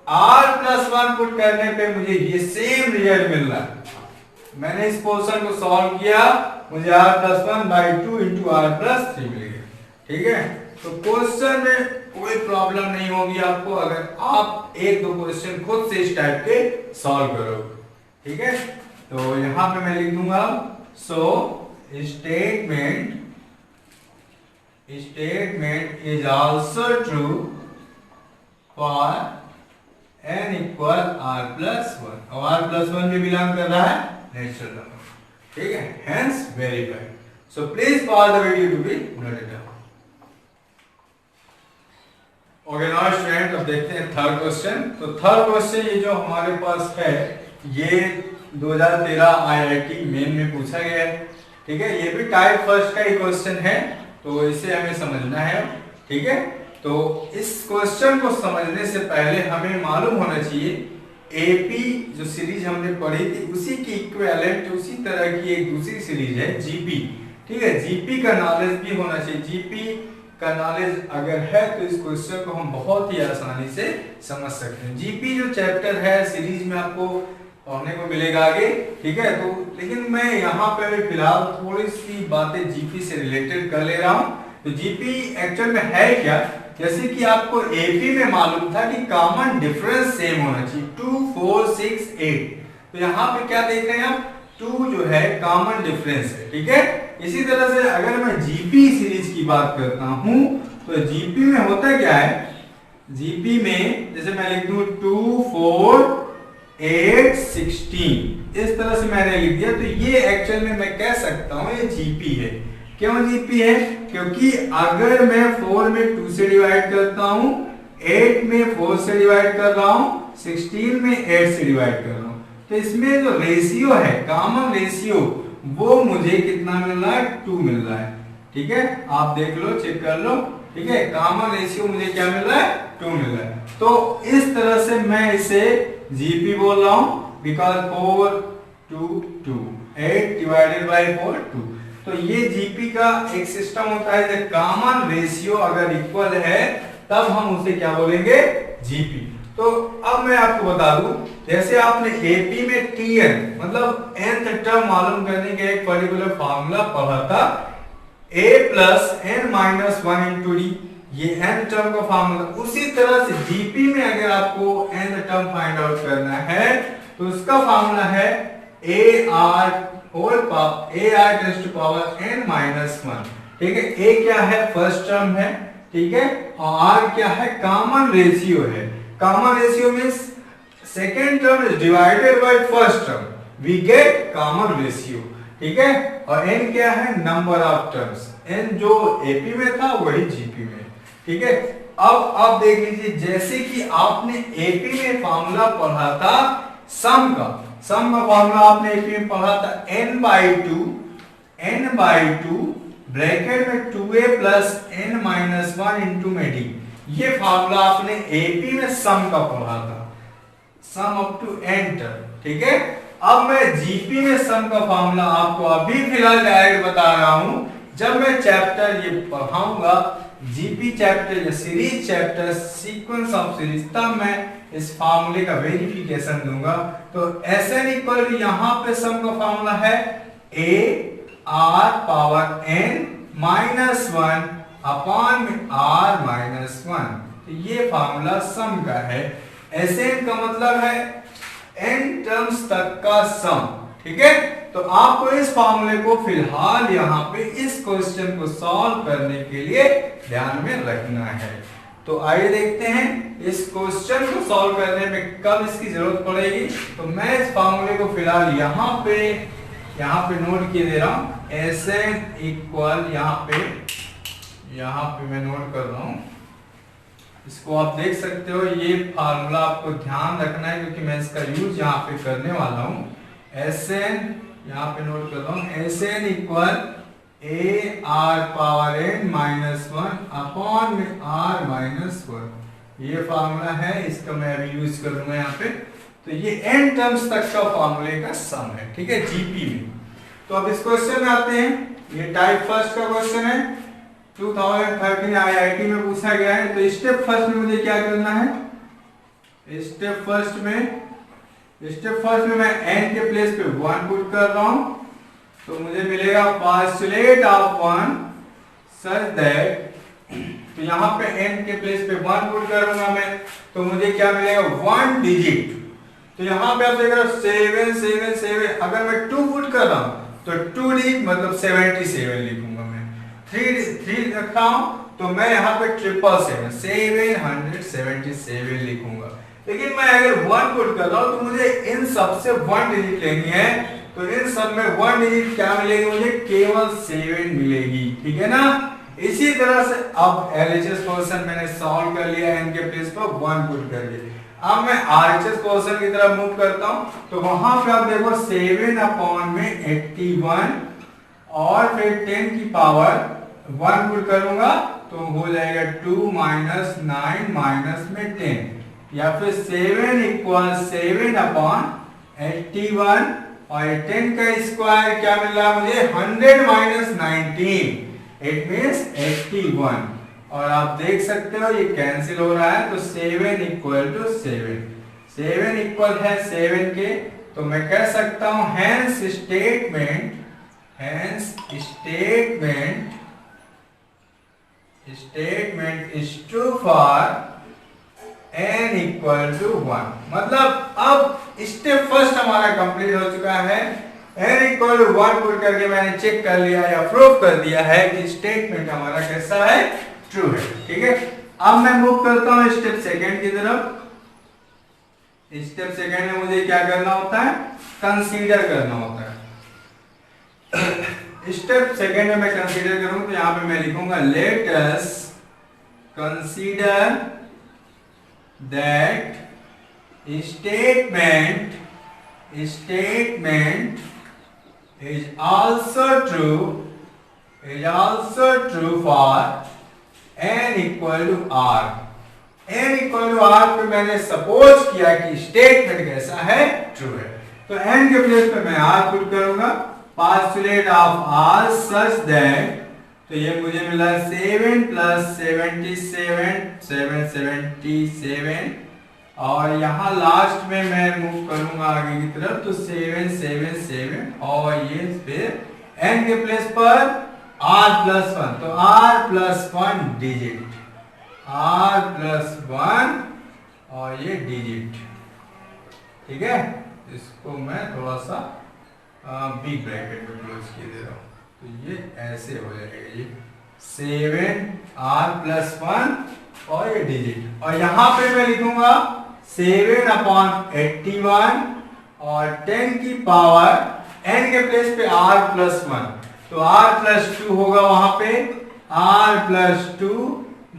r प्लस 1 पुट करने पे मुझे ये सेम रिजल्ट मिल रहा है, मैंने इस पोर्शन को सॉल्व किया, मुझे r plus 1 by 2 into r plus 3 मिल गया, ठीक है। तो क्वेश्चन में कोई प्रॉब्लम नहीं होगी आपको अगर आप एक दो क्वेश्चन खुद से इस टाइप के सॉल्व करोगे, ठीक है। तो यहां पे मैं लिख दूंगा, सो statement is also true for n equal r plus 1, और r plus 1 भी बिलोंग कर रहा है नेचुरल नंबर, ठीक है, hence verified. So please pause the video to be noted down. Okay now student, अब देखते हैं थर्ड क्वेश्चन। तो थर्ड क्वेश्चन ये जो हमारे पास है ये 2013 IIT मेन में पूछा गया है, ठीक है। ये भी टाइप फर्स्ट का ही क्वेश्चन है, तो इसे हमें समझना है, ठीक है। तो इस क्वेश्चन को समझने से पहले हमें मालूम होना चाहिए एपी जो सीरीज हमने पढ़ी थी उसी की इक्विवेलेंट उसी तरह की एक दूसरी सीरीज है जीपी, ठीक है। जीपी का नॉलेज भी होना चाहिए, जीपी का नॉलेज अगर है तो इस क्वेश्चन को हम बहुत ही आसानी से समझ सकते हैं। जीपी जो चैप्टर है सीरीज में आपको पढ़ने को मिलेगा आगे, ठीक है। तो लेकिन मैं यहाँ पे फिलहाल थोड़ी सी बातें जीपी से रिलेटेड कर ले रहा हूँ। तो जीपी एक्चुअल में है क्या, जैसे कि आपको एपी में मालूम था कि कॉमन डिफरेंस सेम होना चाहिए 2 4 6 8, तो यहाँ पे क्या देख रहे हैं आप 2 जो है कॉमन डिफरेंस है, ठीक है। इसी तरह से अगर मैं जीपी सीरीज की बात करता हूं तो जीपी में होता क्या है, जीपी में जैसे मैं लिख दूं 2 4 8 16 इस तरह से मैंने लिख दिया, तो ये एक्चुअल में मैं कह सकता हूं ये जीपी है। क्यों जीपी है, क्योंकि अगर मैं 4 में 2 से डिवाइड करता हूं, 8 में 4 से डिवाइड कर रहा हूँ, 16 में 8 से डिवाइड कर रहा हूँ। तो इसमें जो रेशियो है, कॉमन रेशियो, वो मुझे कितना मिल रहा है? 2 मिल रहा है। ठीक है, आप देख लो, चेक कर लो। ठीक है, कॉमन रेशियो मुझे क्या मिल रहा है? 2 मिल रहा है। तो इस तरह से मैं इसे जीपी बोल रहा हूँ, बिकॉज 4 2 2 8 डिवाइडेड बाय 4 2। तो ये जीपी का एक सिस्टम होता है, जब कॉमन रेशियो अगर इक्वल है तब हम उसे क्या बोलेंगे? जीपी। तो अब मैं आपको बता दूं, जैसे आपने एपी में टीएन मतलब nth टर्म मालूम करने के एक पर्टिकुलर फार्मूला पढ़ा था, a plus n minus 1 into D, ये n टर्म का फार्मूला। उसी तरह से जीपी में अगर आपको n टर्म फाइंड आउट करना है तो उसका फार्मूला है ar whole power ar test to power n minus 1। ठीक है, a क्या है? फर्स्ट टर्म है। ठीक है, और r क्या है? कॉमन रेशियो है। Common ratio means second term is divided by first term, we get common ratio. ठीक है, और n क्या है? Number of terms. n जो एपी में था वही जीपी में। ठीक है, अब आप देख लीजिए, जैसे कि आपने एपी में फार्मूला पढ़ा था सम का फार्मूला आपने एपी में पढ़ा था n बाई टू ब्रैकेट में 2a plus n minus 1 into में डी। ये फार्मूला आपने एपी में सम का पढ़ा था, sum up to n term. ठीक है, अब मैं जीपी में सम का फार्मूला आपको अभी फिलहाल डायरेक्ट बता रहा हूं। जब मैं चैप्टर ये पढ़ाऊंगा, जीपी चैप्टर या series chapter, sequence of series, तब मैं इस फार्मूले का वेरिफिकेशन दूंगा। तो Sn इक्वल टू यहां पे सम का फार्मूला है a r power n minus 1 upon r minus 1। तो ये फार्मूला सम का है। Sn का मतलब है n टर्म्स तक का सम। ठीक है, तो आपको इस फार्मूले को फिलहाल यहाँ पे इस क्वेश्चन को सॉल्व करने के लिए ध्यान में रखना है। तो आइए देखते हैं इस क्वेश्चन को सॉल्व करने में कब इसकी जरूरत पड़ेगी। तो मैं इस फार्मूले को फिलहाल यहाँ पे नोट किए दे रहा हूँ। Sn इक्वल यहाँ पे मैं नोट कर रहा हूँ, इसको आप देख सकते हो। ये फार्मूला आपको ध्यान रखना है क्योंकि मैं इसका यूज यहाँ पे करने वाला हूँ। Sn यहाँ पे नोट कर रहा हूँ, Sn equal a r power n minus 1 upon में r माइनस 1। ये फार्मूला है, इसका मैं अभी यूज करूंगा यहाँ पे। तो ये n टर्म्स तक का फार्मूले का सम है। ठीक है, जीपी में। तो अब इस क्वेश्चन में आते हैं। ये टाइप फर्स्ट का क्वेश्चन है, 2013 आईआईटी में पूछा गया है। तो स्टेप फर्स्ट में मुझे क्या करना है? स्टेप फर्स्ट में मैं n के प्लेस पे 1 पुट कर रहा हूं। तो मुझे मिलेगा पोस्टुलेट ऑफ 1 सच दैट, तो यहां पे n के प्लेस पे 1 पुट करूंगा मैं, तो मुझे क्या मिलेगा? 1 डिजिट। तो यहां पे आप देख रहे हो 7 7 7। अगर मैं 2 पुट कर रहा हूं तो 2 डिजिट मतलब 77 लिखूंगा मैं। 3 रखता हूं तो मैं यहाँ पे 777 लिखूंगा। लेकिन मैं अगर 1 पुट कर रहा हूं तो मुझे इन सब से 1 डिजिट लेनी है। तो इन सब में 1 डिजिट क्या मिलेगी? मुझे केवल 7 मिलेगी। ठीक है ना? इसी तरह से अब एलएचएस क्वेश्चन मैंने सॉल्व कर लिया n के प्लेस पर 1 पुट करके। अब मैं आरएचएस क्वेश्चन की तरफ मूव करता हूं। तो वहां पे आप देखो 7 अपॉन में 81 और फिर 10 की पावर 1 पुट करूंगा तो हो जाएगा 2 माइनस 9 माइनस में 10, या फिर 7 इक्वल 7 अपॉन 81 और 10 का स्क्वायर क्या मिल रहा है मुझे? 100 माइनस 19, इट मींस 81। और आप देख सकते हो ये कैंसिल हो रहा है। तो 7 इक्वल टू 7 इक्वल है 7 के। तो मैं कह सकता हूं hence statement is true for n equal to 1। मतलब अब स्टेप फर्स्ट हमारा कंप्लीट हो चुका है। n इक्वल टू 1 पुट करके मैंने चेक कर लिया या प्रूव कर दिया है कि स्टेटमेंट हमारा कैसा है? ट्रू है। ठीक है, अब मैं मूव करता हूं स्टेप सेकंड की तरफ। स्टेप सेकंड में मुझे क्या करना होता है? कंसीडर करना होता है। स्टेप सेकंड में मैं कंसीडर करूं तो यहां पे मैं लिखूंगा let us consider that statement is also true for n equal to r। n equal to r पे मैंने सपोज किया कि स्टेटमेंट कैसा है, ट्रू है। तो n के प्लेस पे मैं r पुट करूंगा, postulate of r such that, तो ये मुझे मिला 7 + 77 777 और यहाँ लास्ट में मैं मूव करूंगा आगे की तरफ तो 777 और ये फिर n के प्लेस पर r+1, तो r+1 डिजिट, r+1 और ये डिजिट, ठीक है। इसको मैं थोड़ा सा बिग ब्रैकेट में क्लोज किए दे रहा हूँ, तो ये ऐसे हो जाएगा, ये 7r+1 और ये डिजिट, और यहाँ पे मैं लिखूंगा 7/81 और 10 की पावर n के प्लेस पे r+1, तो r+2 होगा वहां पे, r+2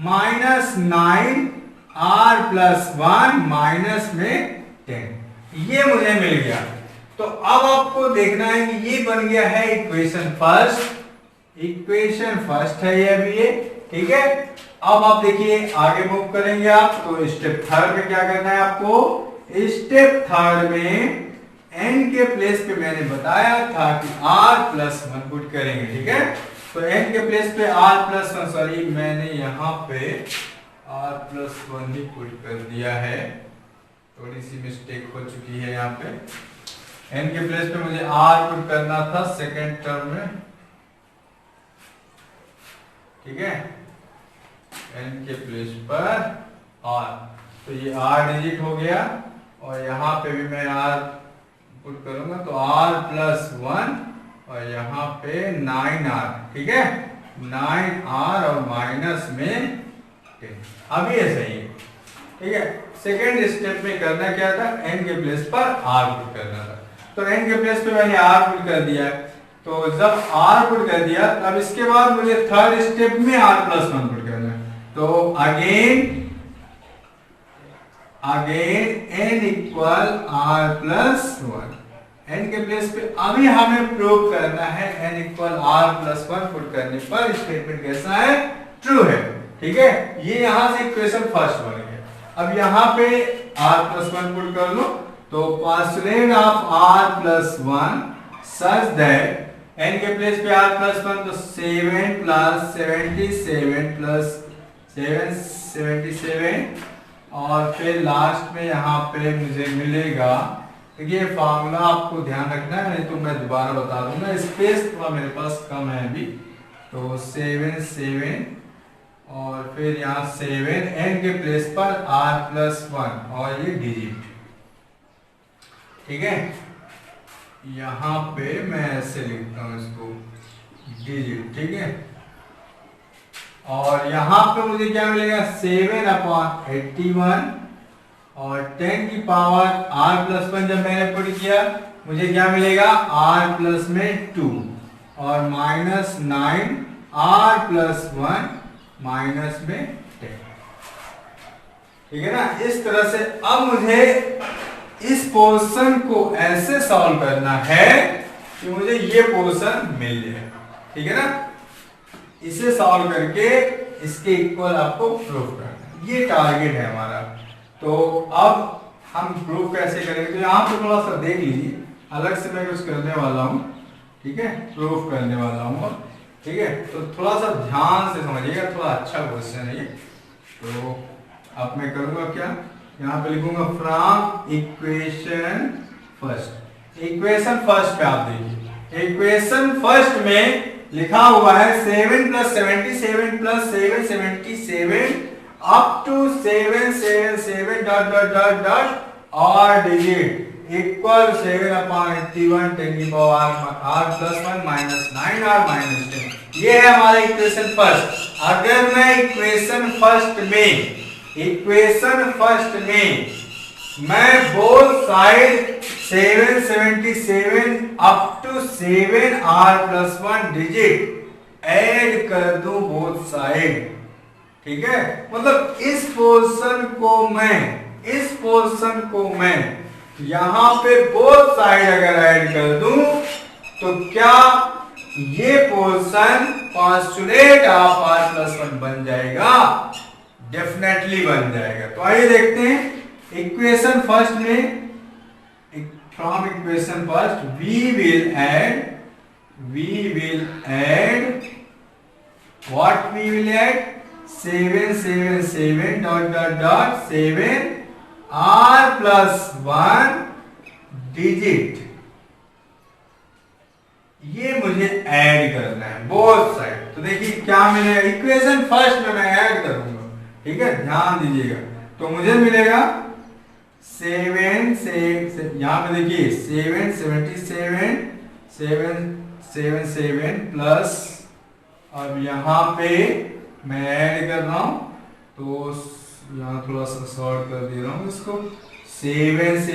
-9 r+1 माइनस में 10, ये मुझे मिल गया। तो अब आपको देखना है कि ये बन गया है इक्वेशन फर्स्ट है ये अभी ये, ठीक है। अब आप देखिए आगे मूव करेंगे आप, तो स्टेप थर्ड में क्या करना है आपको, स्टेप थर्ड में n के प्लेस पे मैंने बताया था कि r+1 पुट करेंगे, ठीक है। तो n के प्लेस पे r+1, सॉरी मैंने यहाँ पे r+1 ही पुट कर दिया है, थोड़ी सी मिस्टेक हो चुकी है यहाँ पे। n के प्लेस पे मुझे r पुट करना था सेकेंड टर्म में, ठीक है, n के प्लेस पर r, तो ये r डिजिट हो गया और यहाँ पे भी मैं r पुट करूंगा तो r+1 और यहाँ पे 9r, ठीक है, 9r और माइनस में 10, अभी ये सही है, ठीक है। सेकेंड स्टेप में करना क्या था, n के प्लेस पर r पुट करना था, तो n के प्लेस पे मैंने r पुट कर दिया, तो जब r पुट कर दिया तब इसके बाद मुझे थर्ड स्टेप में r+1 पुट करना है, तो again n equal r+1, n के प्लेस पे अभी हमें प्रूव करना है n इक्वल r+1 पुट करने पर स्टेटमेंट कैसा है, ट्रू है, ठीक है। ये यहां से इक्वेशन फर्स्ट बन गया। अब यहाँ पे r+1 पुट कर लो, तो postulate of r+1 such that n के प्लेस पे r+1, तो 7 + 77 + 777 और फिर लास्ट में यहाँ पे मुझे मिलेगा, देखिए फार्मूला आपको ध्यान रखना है, नहीं तो मैं दोबारा बता दूंगा, स्पेस थोड़ा मेरे पास कम है अभी, तो 7 और फिर यहाँ 7 n के प्लेस पर r+1 और ये डिजिट, ठीक है। यहाँ पे मैं ऐसे लिखता हूँ इसको डिजिट, ठीक है, और यहाँ पे मुझे क्या मिलेगा 7/81 और 10 की पावर r+1 जब मैंने पुट किया मुझे क्या मिलेगा r+2 और -9 r+1 माइनस में 10, ठीक है ना। इस तरह से अब मुझे इस पोर्शन को ऐसे सॉल्व करना है कि मुझे ये पोर्शन मिल जाए, ठीक है ना। इसे सॉल्व करके इसके इक्वल आपको प्रूफ करना, ये टारगेट है हमारा। तो अब हम प्रूफ कैसे करेंगे, तो यहाँ पे थोड़ा सा देख लीजिए, अलग से मैं कुछ करने वाला हूँ, ठीक है, प्रूफ करने वाला हूँ, ठीक है। तो थोड़ा सा ध्यान से समझिएगा, थोड़ा अच्छा क्वेश्चन है ये। तो अब मैं करूँगा क्या, यहाँ पे लिखूंगा फ्रॉम इक्वेशन फर्स्ट पे आप देखिए, इक्वेशन फर्स्ट में लिखा हुआ है 7 + 77 + 777 अप टू 777 ... और डिजिट इक्वल 7/81 10 की पावर r+1 -9r -10, ये है हमारा इक्वेशन फर्स्ट। अगर मैं इक्वेशन फर्स्ट में मैं both side 777 up to 7r+1 digit add कर दूं बोथ साइड, ठीक है, मतलब इस पोर्शन को मैं यहां पे बोथ साइड अगर ऐड कर दूं तो क्या ये पोर्शन पोस्टुलेट ऑफ r+1 बन जाएगा? डेफिनेटली बन जाएगा। तो आइए देखते हैं इक्वेशन फर्स्ट में। From equation first we will add what we will add 7 dot 7 r+1 digit, ये मुझे ऐड करना है बोथ साइड। तो देखिए क्या मिलेगा, इक्वेशन फर्स्ट में मैं ऐड करूंगा, ठीक है, ध्यान दीजिएगा। तो मुझे मिलेगा 7 से यहां पे देखिए 7 प्लस, अब यहां पे मैं ऐड कर रहा हूं तो यहां थोड़ा सा शॉर्ट कर दे रहा हूं इसको, 7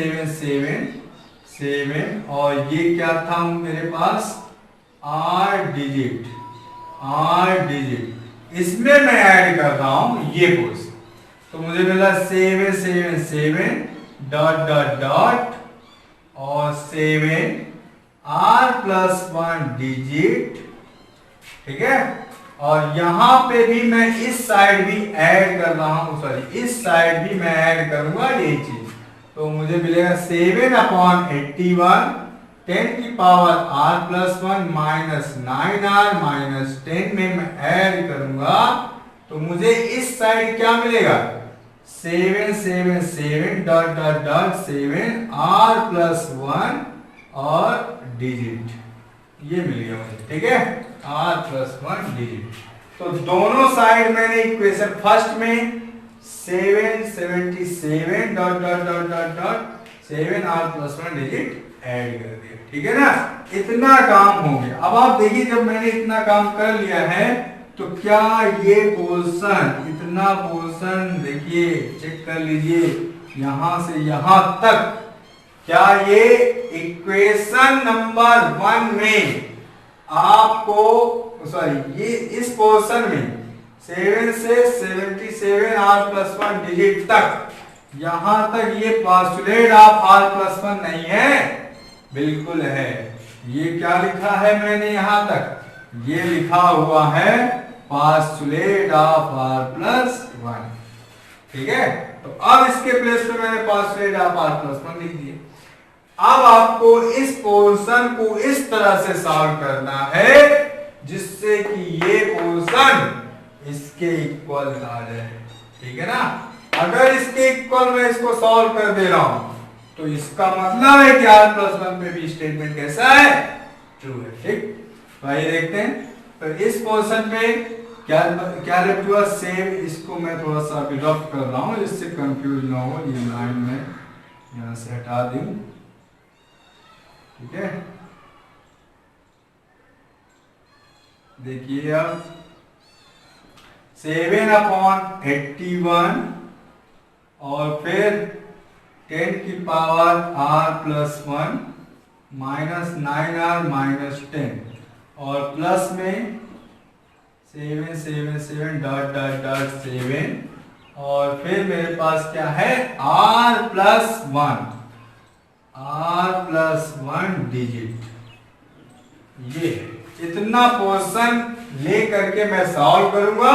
और ये क्या था मेरे पास r डिजिट, इसमें मैं ऐड कर रहा हूं ये पोर्शन। तो मुझे मिला 7 डॉट और 7 r+1 डिजिट, ठीक है। और यहां पे भी मैं इस साइड भी ऐड कर रहा हूं, सॉरी इस साइड भी मैं ऐड करूंगा ये चीज। तो मुझे मिलेगा 7/81 10 की power r+1 minus 9r minus 10 में मैं ऐड करूंगा तो मुझे इस साइड क्या मिलेगा 7 डॉट 7 r+1 और डिजिट, ये मिल गया मुझे, ठीक है, r+1 डिजिट। तो दोनों साइड मैंने इक्वेशन फर्स्ट में 7 डॉट 7 r+1 डिजिट ऐड कर दिया, ठीक है ना। इतना काम हो गया। अब आप देखिए जब मैंने इतना काम कर लिया है तो क्या ये पोर्शन, इतना पोर्शन देखिए चेक कर लीजिए यहां से यहां तक, क्या ये इक्वेशन नंबर 1 में आपको, सॉरी ये इस पोर्शन में 7 से 77 r+1 डिजिट तक, यहां तक ये पोस्टुलेट ऑफ r+1 नहीं है? बिल्कुल है। ये क्या लिखा है मैंने यहां तक, ये लिखा हुआ है पोस्टुलेट ऑफ r+1, ठीक है। तो अब इसके प्लेस पे मैंने पोस्टुलेट ऑफ r+1 लिख दिया। अब आपको इस पोर्शन को इस तरह से सॉल्व करना है जिससे कि ये पोर्शन इसके इक्वल आ जाए, ठीक है ना। अगर इसके इक्वल मैं इसको सॉल्व कर दे रहा हूं तो इसका मतलब है कि r+1 पे भी स्टेटमेंट कैसा है, ट्रू है, ठीक। तो आइए देखते हैं। तो इस पोर्शन पे क्या लेफ्ट हुआ, सेम। इसको मैं थोड़ा सा अभी रफ कर रहा हूं जिससे कंफ्यूज ना हो, ये लाइन में यहां से हटा दूं, ठीक है। देखिए अब 7/81 और फिर 10 की power r+1 minus 9r minus 10 और प्लस में 7 डॉट 7 और फिर मेरे पास क्या है r+1 डिजिट, ये इतना पोर्शन ले करके मैं सॉल्व करूंगा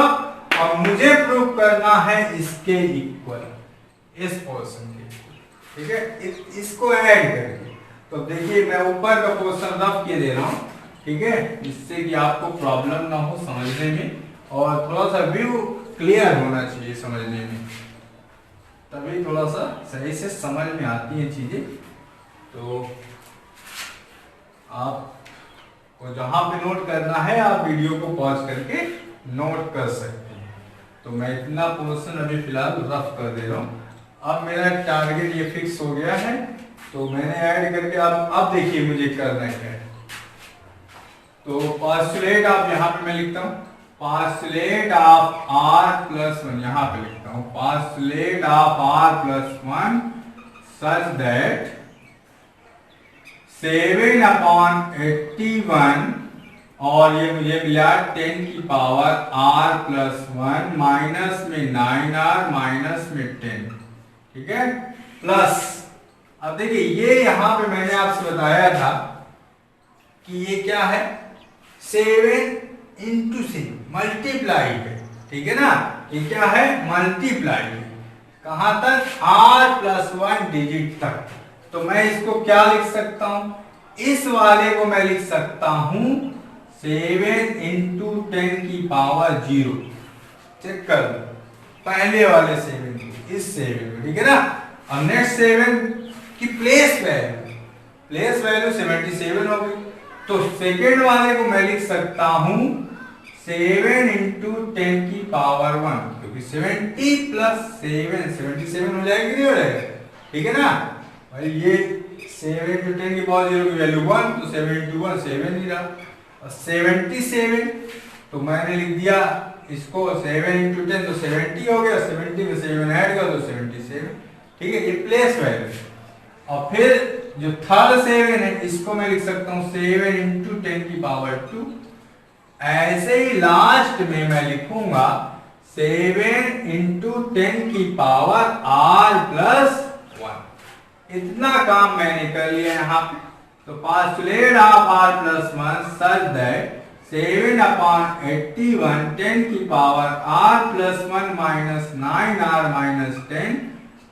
और मुझे प्रूव करना है इसके इक्वल, इस पोर्शन के, ठीक है, इसको ऐड करके। तो देखिए मैं ऊपर का पोर्शन रफ के दे रहा हूं, ठीक है, जिससे कि आपको प्रॉब्लम ना हो समझने में और थोड़ा सा व्यू क्लियर होना चाहिए समझने में, तभी थोड़ा सा सही से समझ में आती हैं चीजें। तो आपको जहां पे नोट करना है आप वीडियो को पॉज करके नोट कर सकते हैं। तो मैं इतना पोर्शन अभी फिलहाल रफ कर दे रहा हूं। अब मेरा टारगेट ये फिक्स हो गया है तो मैंने ऐड करके अब देखिए मुझे करना क्या है। तो पोस्टुलेट ऑफ, यहां पे मैं लिखता हूं पोस्टुलेट ऑफ r+1, यहां पे लिखता हूं postulate of r+1 such that 7/81 और ये मुझे मिला 10 की पावर r प्लस 1 माइनस में 9r माइनस में 10, ठीक है, प्लस अब देखिए ये यहां पे मैंने आपसे बताया था कि ये क्या है 7 इंटू से मल्टीप्लाई है, ठीक है ना, ये क्या है मल्टीप्लाई है कहां तक r प्लस 1 डिजिट तक। तो मैं इसको क्या लिख सकता हूं, इस वाले को मैं लिख सकता हूं 7 इंटू 10 की पावर 0, चेक कर लो पहले वाले 7 को इस 7 को, ठीक है ना। अब नेक्स्ट 7 की प्लेस वैल्यू 77 हो गई, तो सेकेंड वाले को मैं लिख सकता हूं 7 इंटू 10 की पावर 1, क्योंकि 70 प्लस 7 77 हो जाएगी, नहीं हो जाएगा, ठीक है ना भाई। ये 7 इंटू 10 की पावर 0 की वैल्यू 1, तो 7 इंटू 1 7 ही रहा, और 77 तो मैंने लिख दिया इसको 7 इंटू 10 तो 70 हो गया, 70 में 7 ऐड कर दो 77, ठीक है, ये प्लेस वैल्यू। और फिर जो थर्ड 7 है इसको मैं लिख सकता हूं 7 इंटू 10 की पावर 2। ऐसे ही लास्ट में मैं लिखूंगा 7 इंटू 10 की पावर r प्लस 1। इतना काम मैंने कर लिया यहाँ पे। तो postulate of r plus 1 such that 7 upon 81 10 की power r plus 1 minus 9r minus 10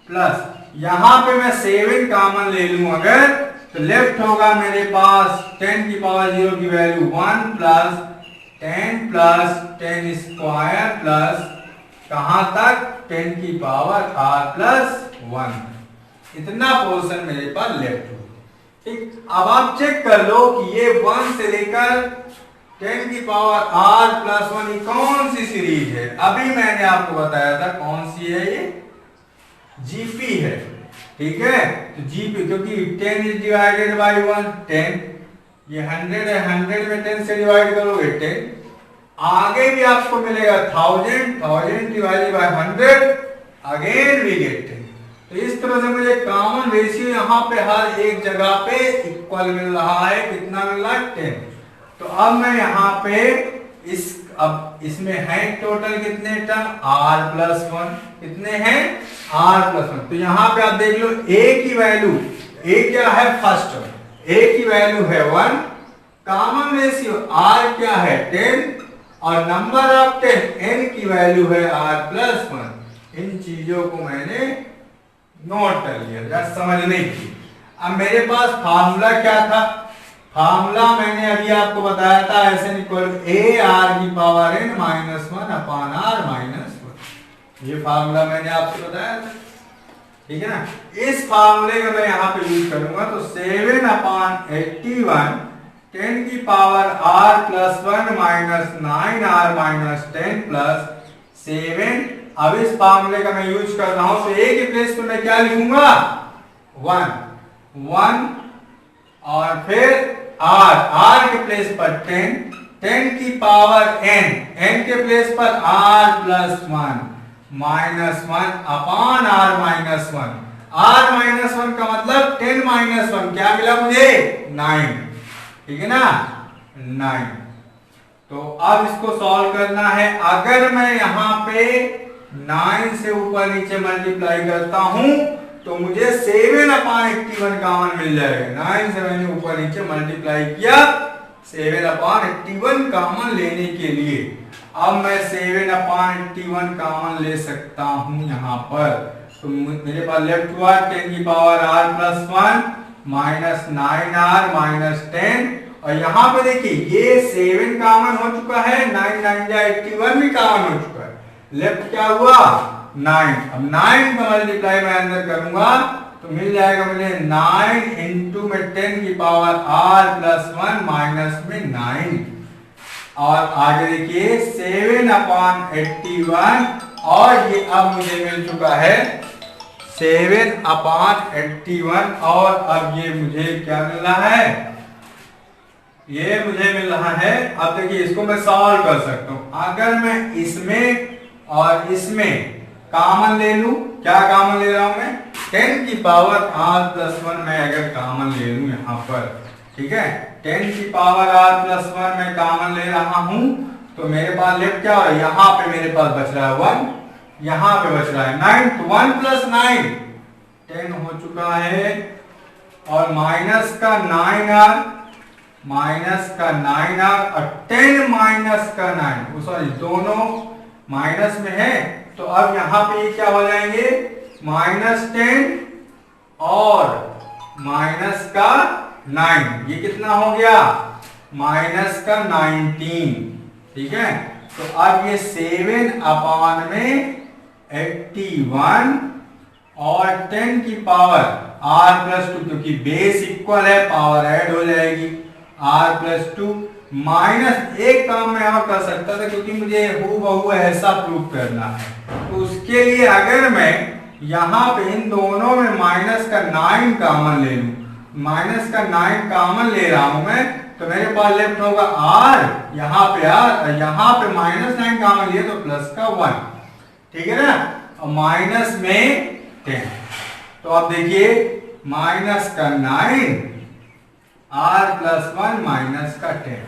plus यहां पे मैं 7 कॉमन ले लूं अगर, तो लेफ्ट होगा मेरे पास 10 की पावर 0 की वैल्यू 1 प्लस 10 स्क्वायर प्लस कहां तक 10 की पावर r प्लस 1, इतना पोर्शन मेरे पास लेफ्ट हो, ठीक। अब आप चेक कर लो कि ये 1 से लेकर 10 की पावर r प्लस 1 कौन सी सीरीज है। अभी मैंने आपको बताया था कौन सी है, ये जीपी है, ठीक है। तो जीपी क्योंकि 10 इज डिवाइडेड बाय 1 10, ये 100 है, 100 में 10 से डिवाइड करोगे 10, आगे भी आपको मिलेगा 1000 divided by 100 again we get 10। तो इस तरह से मुझे कॉमन रेशियो यहाँ पे हर एक जगह पे इक्वल मिल रहा है, कितना मिल रहा है 10। तो अब मैं यहाँ पे अब इसमें है टोटल कितने टर्म r प्लस 1, कितने हैं r प्लस 1। तो यहाँ पे आप देख लो a की वैल्यू, a क्या है फर्स्ट टर्म, a की वैल्यू है 1, कॉमन रेशियो r क्या है 10, और नंबर ऑफ 10 n की वैल्यू है r प्लस 1। इन चीजों को मैंने नोट कर लिया, जरा समझने की। अब मेरे पास फार्मूला क्या था, फार्मूला मैंने अभी आपको बताया था ऐसे इक्वल a r की power n minus 1 upon r minus 1, ये फार्मूला मैंने आपसे बताया था, ठीक है ना। इस फार्मूले का मैं यहाँ पे यूज करूंगा, तो 7 अपॉन 81 10 की power r plus 1 minus 9r minus 10 plus 7। अब इस फार्मूले का मैं यूज कर रहा हूं, तो a के प्लेस पर मैं क्या लिखूंगा 1 और फिर r के प्लेस पर 10 की पावर n के प्लेस पर r plus 1 minus 1 upon r minus 1। r minus 1 का मतलब 10 माइनस 1 क्या मिला मुझे 9, ठीक है ना 9। तो अब इसको सॉल्व करना है। अगर मैं यहाँ पे 9 से ऊपर नीचे मल्टीप्लाई करता हूं तो मुझे 7 अपॉन 81 कॉमन मिल जाएगा। 9 से मैंने ऊपर नीचे मल्टीप्लाई किया 7 अपॉन 81 कॉमन लेने के लिए। अब मैं 7 अपॉन 81 कॉमन ले सकता हूं यहाँ पर, तो मेरे पास लेफ्ट हुआ 10 की power r plus 1 minus 9r minus 10, और यहाँ पे देखिए ये 7 कॉमन हो चुका है, 9 9 जा 81 भी कॉमन हो चुका है, लेफ्ट क्या हुआ 9। अब 9 का मल्टीप्लाई मैं अंदर करूंगा तो मिल जाएगा मुझे 9 इंटू में 10 की पावर r प्लस 1 माइनस में 9, और आगे देखिए 7 अपॉन 81, और ये अब मुझे मिल चुका है 7 अपॉन 81, और अब ये मुझे क्या मिल रहा है, ये मुझे मिल रहा है। अब देखिए इसको मैं सॉल्व कर सकता हूं। अगर मैं इसमें और इसमें कॉमन ले लूं, क्या कॉमन ले रहा हूं मैं 10 की पावर r प्लस 1 मैं अगर कॉमन ले लूं यहां पर, ठीक है, 10 की पावर r प्लस 1 मैं कॉमन ले रहा हूं, तो मेरे पास लेफ्ट क्या हो रहा है, यहाँ पे मेरे पास बच रहा है 1, यहाँ पे बच रहा है 9, तो 1 प्लस 9 10 हो चुका है, और माइनस का 9r और 10 माइनस का 9, सॉरी दोनों माइनस में है, तो अब यहाँ पे ये क्या हो जाएंगे, -10 और माइनस का 9, ये कितना हो गया, माइनस का 19, ठीक है। तो अब ये 7 में 81 और 10 की पावर r प्लस 2, क्योंकि बेस इक्वल है पावर ऐड हो जाएगी, r प्लस 2 माइनस, एक काम मैं और कर सकता था क्योंकि मुझे हूबहू ऐसा प्रूफ करना है, तो उसके लिए अगर मैं यहाँ पे इन दोनों में माइनस का 9 कॉमन ले लूं, माइनस का 9 कॉमन ले रहा हूं मैं, तो मेरे पास लेफ्ट होगा r, यहाँ पे r, यहाँ पे -9 कॉमन लिए तो प्लस का 1, ठीक है ना, और माइनस में 10, तो अब देखिए माइनस का 9 r प्लस 1 माइनस का 10,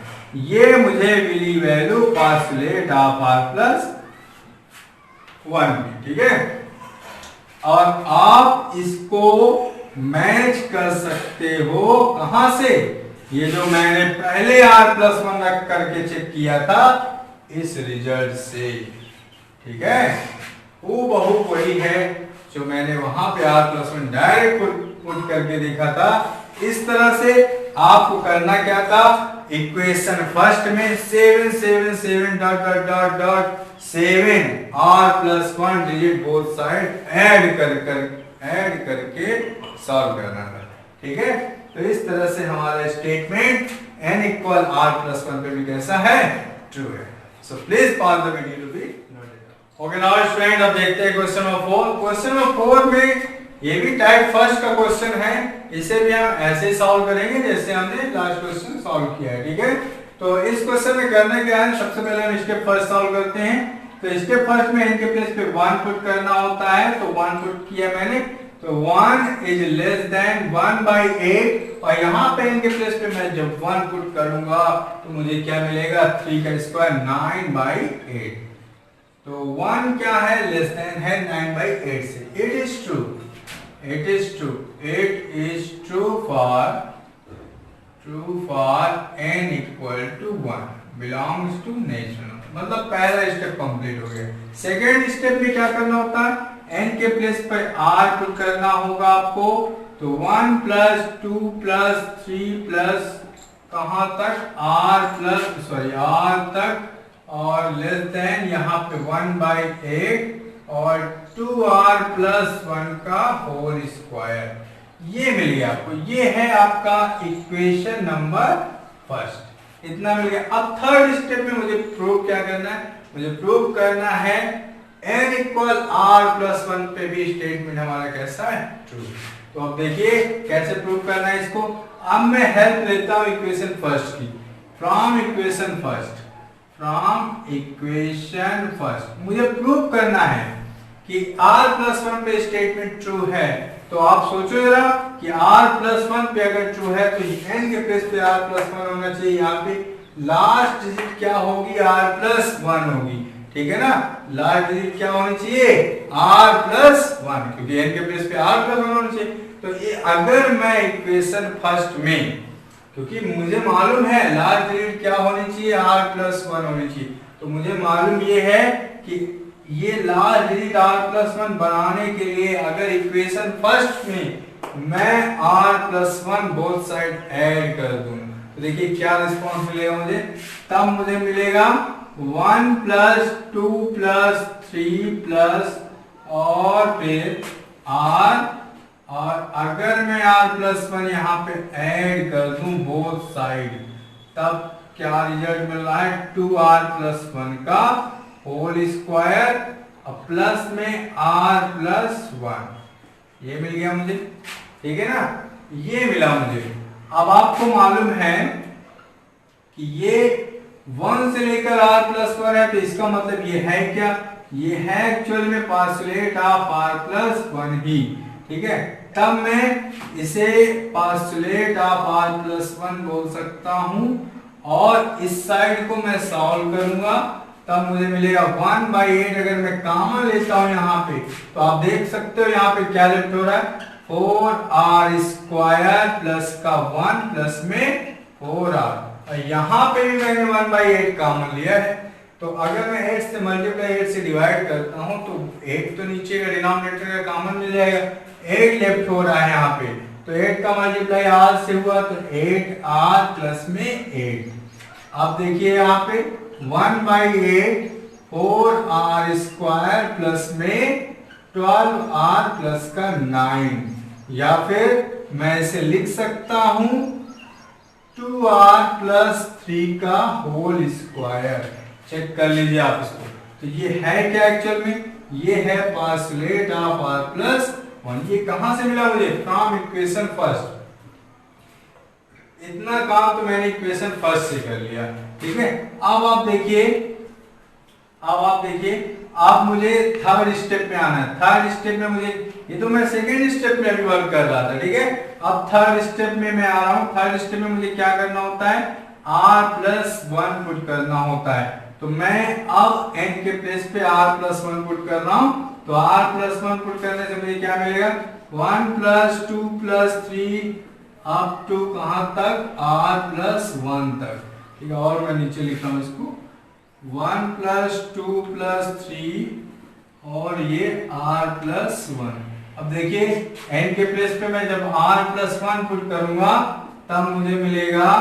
ये मुझे मिली वैल्यू पार्सुलेट ऑफ r प्लस 1, ठीक है। और आप इसको मैच कर सकते हो कहां से, ये जो मैंने पहले r प्लस 1 रख करके चेक किया था इस रिजल्ट से, ठीक है, वो बहु वही है जो मैंने वहां पे r प्लस 1 डायरेक्ट पुट करके देखा था। इस तरह से आपको करना क्या था, इक्वेशन फर्स्ट में 7 7 7 dot dot dot dot 7 r plus 1 digit both side add करके सॉल्व करना था, ठीक है। तो इस तरह से हमारा statement n equal r plus 1 पे भी कैसा है, ट्रू है। So please pause the video to be noted. Okay now student, अब देखते हैं क्वेश्चन नंबर 4। क्वेश्चन नंबर 4 में ये भी टाइप फर्स्ट का क्वेश्चन है, इसे भी हम ऐसे ही सॉल्व करेंगे जैसे हमने लास्ट क्वेश्चन सॉल्व किया है, ठीक है। तो इस क्वेश्चन में करना क्या है, सबसे पहले हम स्टेप फर्स्ट सॉल्व करते हैं। तो स्टेप फर्स्ट में n के प्लेस पे 1 पुट करना होता है, तो 1 पुट किया मैंने, तो 1 इज लेस देन 1/8, और यहाँ पे n के प्लेस पे मैं जब 1 पुट करूंगा तो मुझे क्या मिलेगा, 3 का स्क्वायर 9/8, तो 1 क्या है, लेस देन है 9/8 से। It is true for n equal to 1 belongs to natural number, मतलब पहला स्टेप कंप्लीट हो गया। सेकेंड स्टेप में क्या करना होता है, n के प्लेस पर r पुट करना होगा आपको, तो 1 प्लस 2 प्लस 3 प्लस कहां तक, r तक, और लेस देन यहाँ पे 1/8 और 2r प्लस 1 का होल स्क्वायर, ये मिल गया आपको। ये है आपका इक्वेशन नंबर फर्स्ट, इतना मिल गया। अब थर्ड स्टेप में मुझे प्रूव क्या करना है, मुझे प्रूव करना है n इक्वल r प्लस 1 पे भी स्टेटमेंट हमारा कैसा है, ट्रू। तो अब देखिए कैसे प्रूव करना है इसको। अब मैं हेल्प लेता हूं इक्वेशन फर्स्ट की, फ्रॉम इक्वेशन फर्स्ट मुझे प्रूव करना है कि r प्लस 1 पे स्टेटमेंट ट्रू है। तो आप सोचो जरा कि r प्लस 1 पे अगर ट्रू है तो n के प्लेस पे r प्लस 1 होना चाहिए, यहाँ पे लास्ट डिजिट क्या होगी, r प्लस 1 होगी, ठीक है ना। लास्ट डिजिट क्या होनी चाहिए, r प्लस 1, क्योंकि n के प्लेस पे r प्लस 1 होना चाहिए। तो ये अगर मैं इक्वेशन फर्स्ट में, क्योंकि मुझे मालूम है लास्ट डिजिट क्या होनी चाहिए, r प्लस 1 होनी चाहिए, तो मुझे मालूम ये है कि ये लास्ट डिजिट r प्लस 1 बनाने के लिए अगर इक्वेशन फर्स्ट में मैं r plus 1 both side add कर दूं, तो देखिए क्या रिस्पॉन्स मिलेगा मुझे। तब मुझे मिलेगा 1 प्लस 2 प्लस 3 प्लस और फिर r, और अगर मैं r प्लस 1 यहाँ पे ऐड कर दूं बोथ साइड, तब क्या रिजल्ट मिल रहा है, 2r प्लस 1 का होल स्क्वायर और प्लस में r प्लस 1, ये मिल गया मुझे, ठीक है ना, ये मिला मुझे। अब आपको मालूम है कि ये 1 से लेकर r प्लस 1 है, तो इसका मतलब ये है क्या, ये है एक्चुअल में पार्सुलेट ऑफ r प्लस 1 ही, ठीक है। तब मैं इसे पास्टुलेट ऑफ r+1 बोल सकता हूं और इस साइड को मैं सॉल्व करूंगा तब मुझे मिलेगा 1/8। अगर मैं कॉमन लेता हूं यहाँ पे तो आप देख सकते हो यहाँ पे क्या लेफ्ट हो रहा है 4r² प्लस का 1 प्लस में 4r और यहाँ पे भी मैंने 1/8 कॉमन लिया है। तो अगर मैं 8 से मल्टीप्लाई 8 से डिवाइड करता हूं तो 8 तो नीचे का डिनोमिनेटर का कॉमन मिल जाएगा, 8 लेफ्ट हो रहा है यहाँ पे तो 8 का मल्टीप्लाई r से हुआ तो 8r प्लस में 8। अब देखिए यहाँ पे 1/8 4r² प्लस में 12r प्लस का 9 या फिर मैं इसे लिख सकता हूं 2r प्लस 3 का होल स्क्वायर। चेक कर लीजिए आप इसको। तो ये है क्या एक्चुअल में, ये है पास्टुलेट ऑफ r+1। ये कहां से मिला मुझे, फ्रॉम इक्वेशन फर्स्ट। इतना काम तो मैंने इक्वेशन फर्स्ट से कर लिया, ठीक है। अब आप देखिए अब मुझे थर्ड स्टेप में आना है। थर्ड स्टेप में मुझे, ये तो मैं सेकेंड स्टेप में अभी वर्क कर रहा था, ठीक है। अब थर्ड स्टेप में मैं आ रहा हूं। थर्ड स्टेप में मुझे क्या करना होता है, r+1 पुट करना होता है। तो मैं अब n के प्लेस पे r+1 पुट कर रहा हूं। तो r+1 पुट करने से मुझे क्या मिलेगा, 1 + 2 + 3 अप टू कहां तक, r+1 तक, ठीक है। और मैं नीचे लिख रहा हूं इसको 1 + 2 + 3 और ये r+1। अब देखिए n के प्लेस पे मैं जब r+1 पुट करूंगा तब मुझे मिलेगा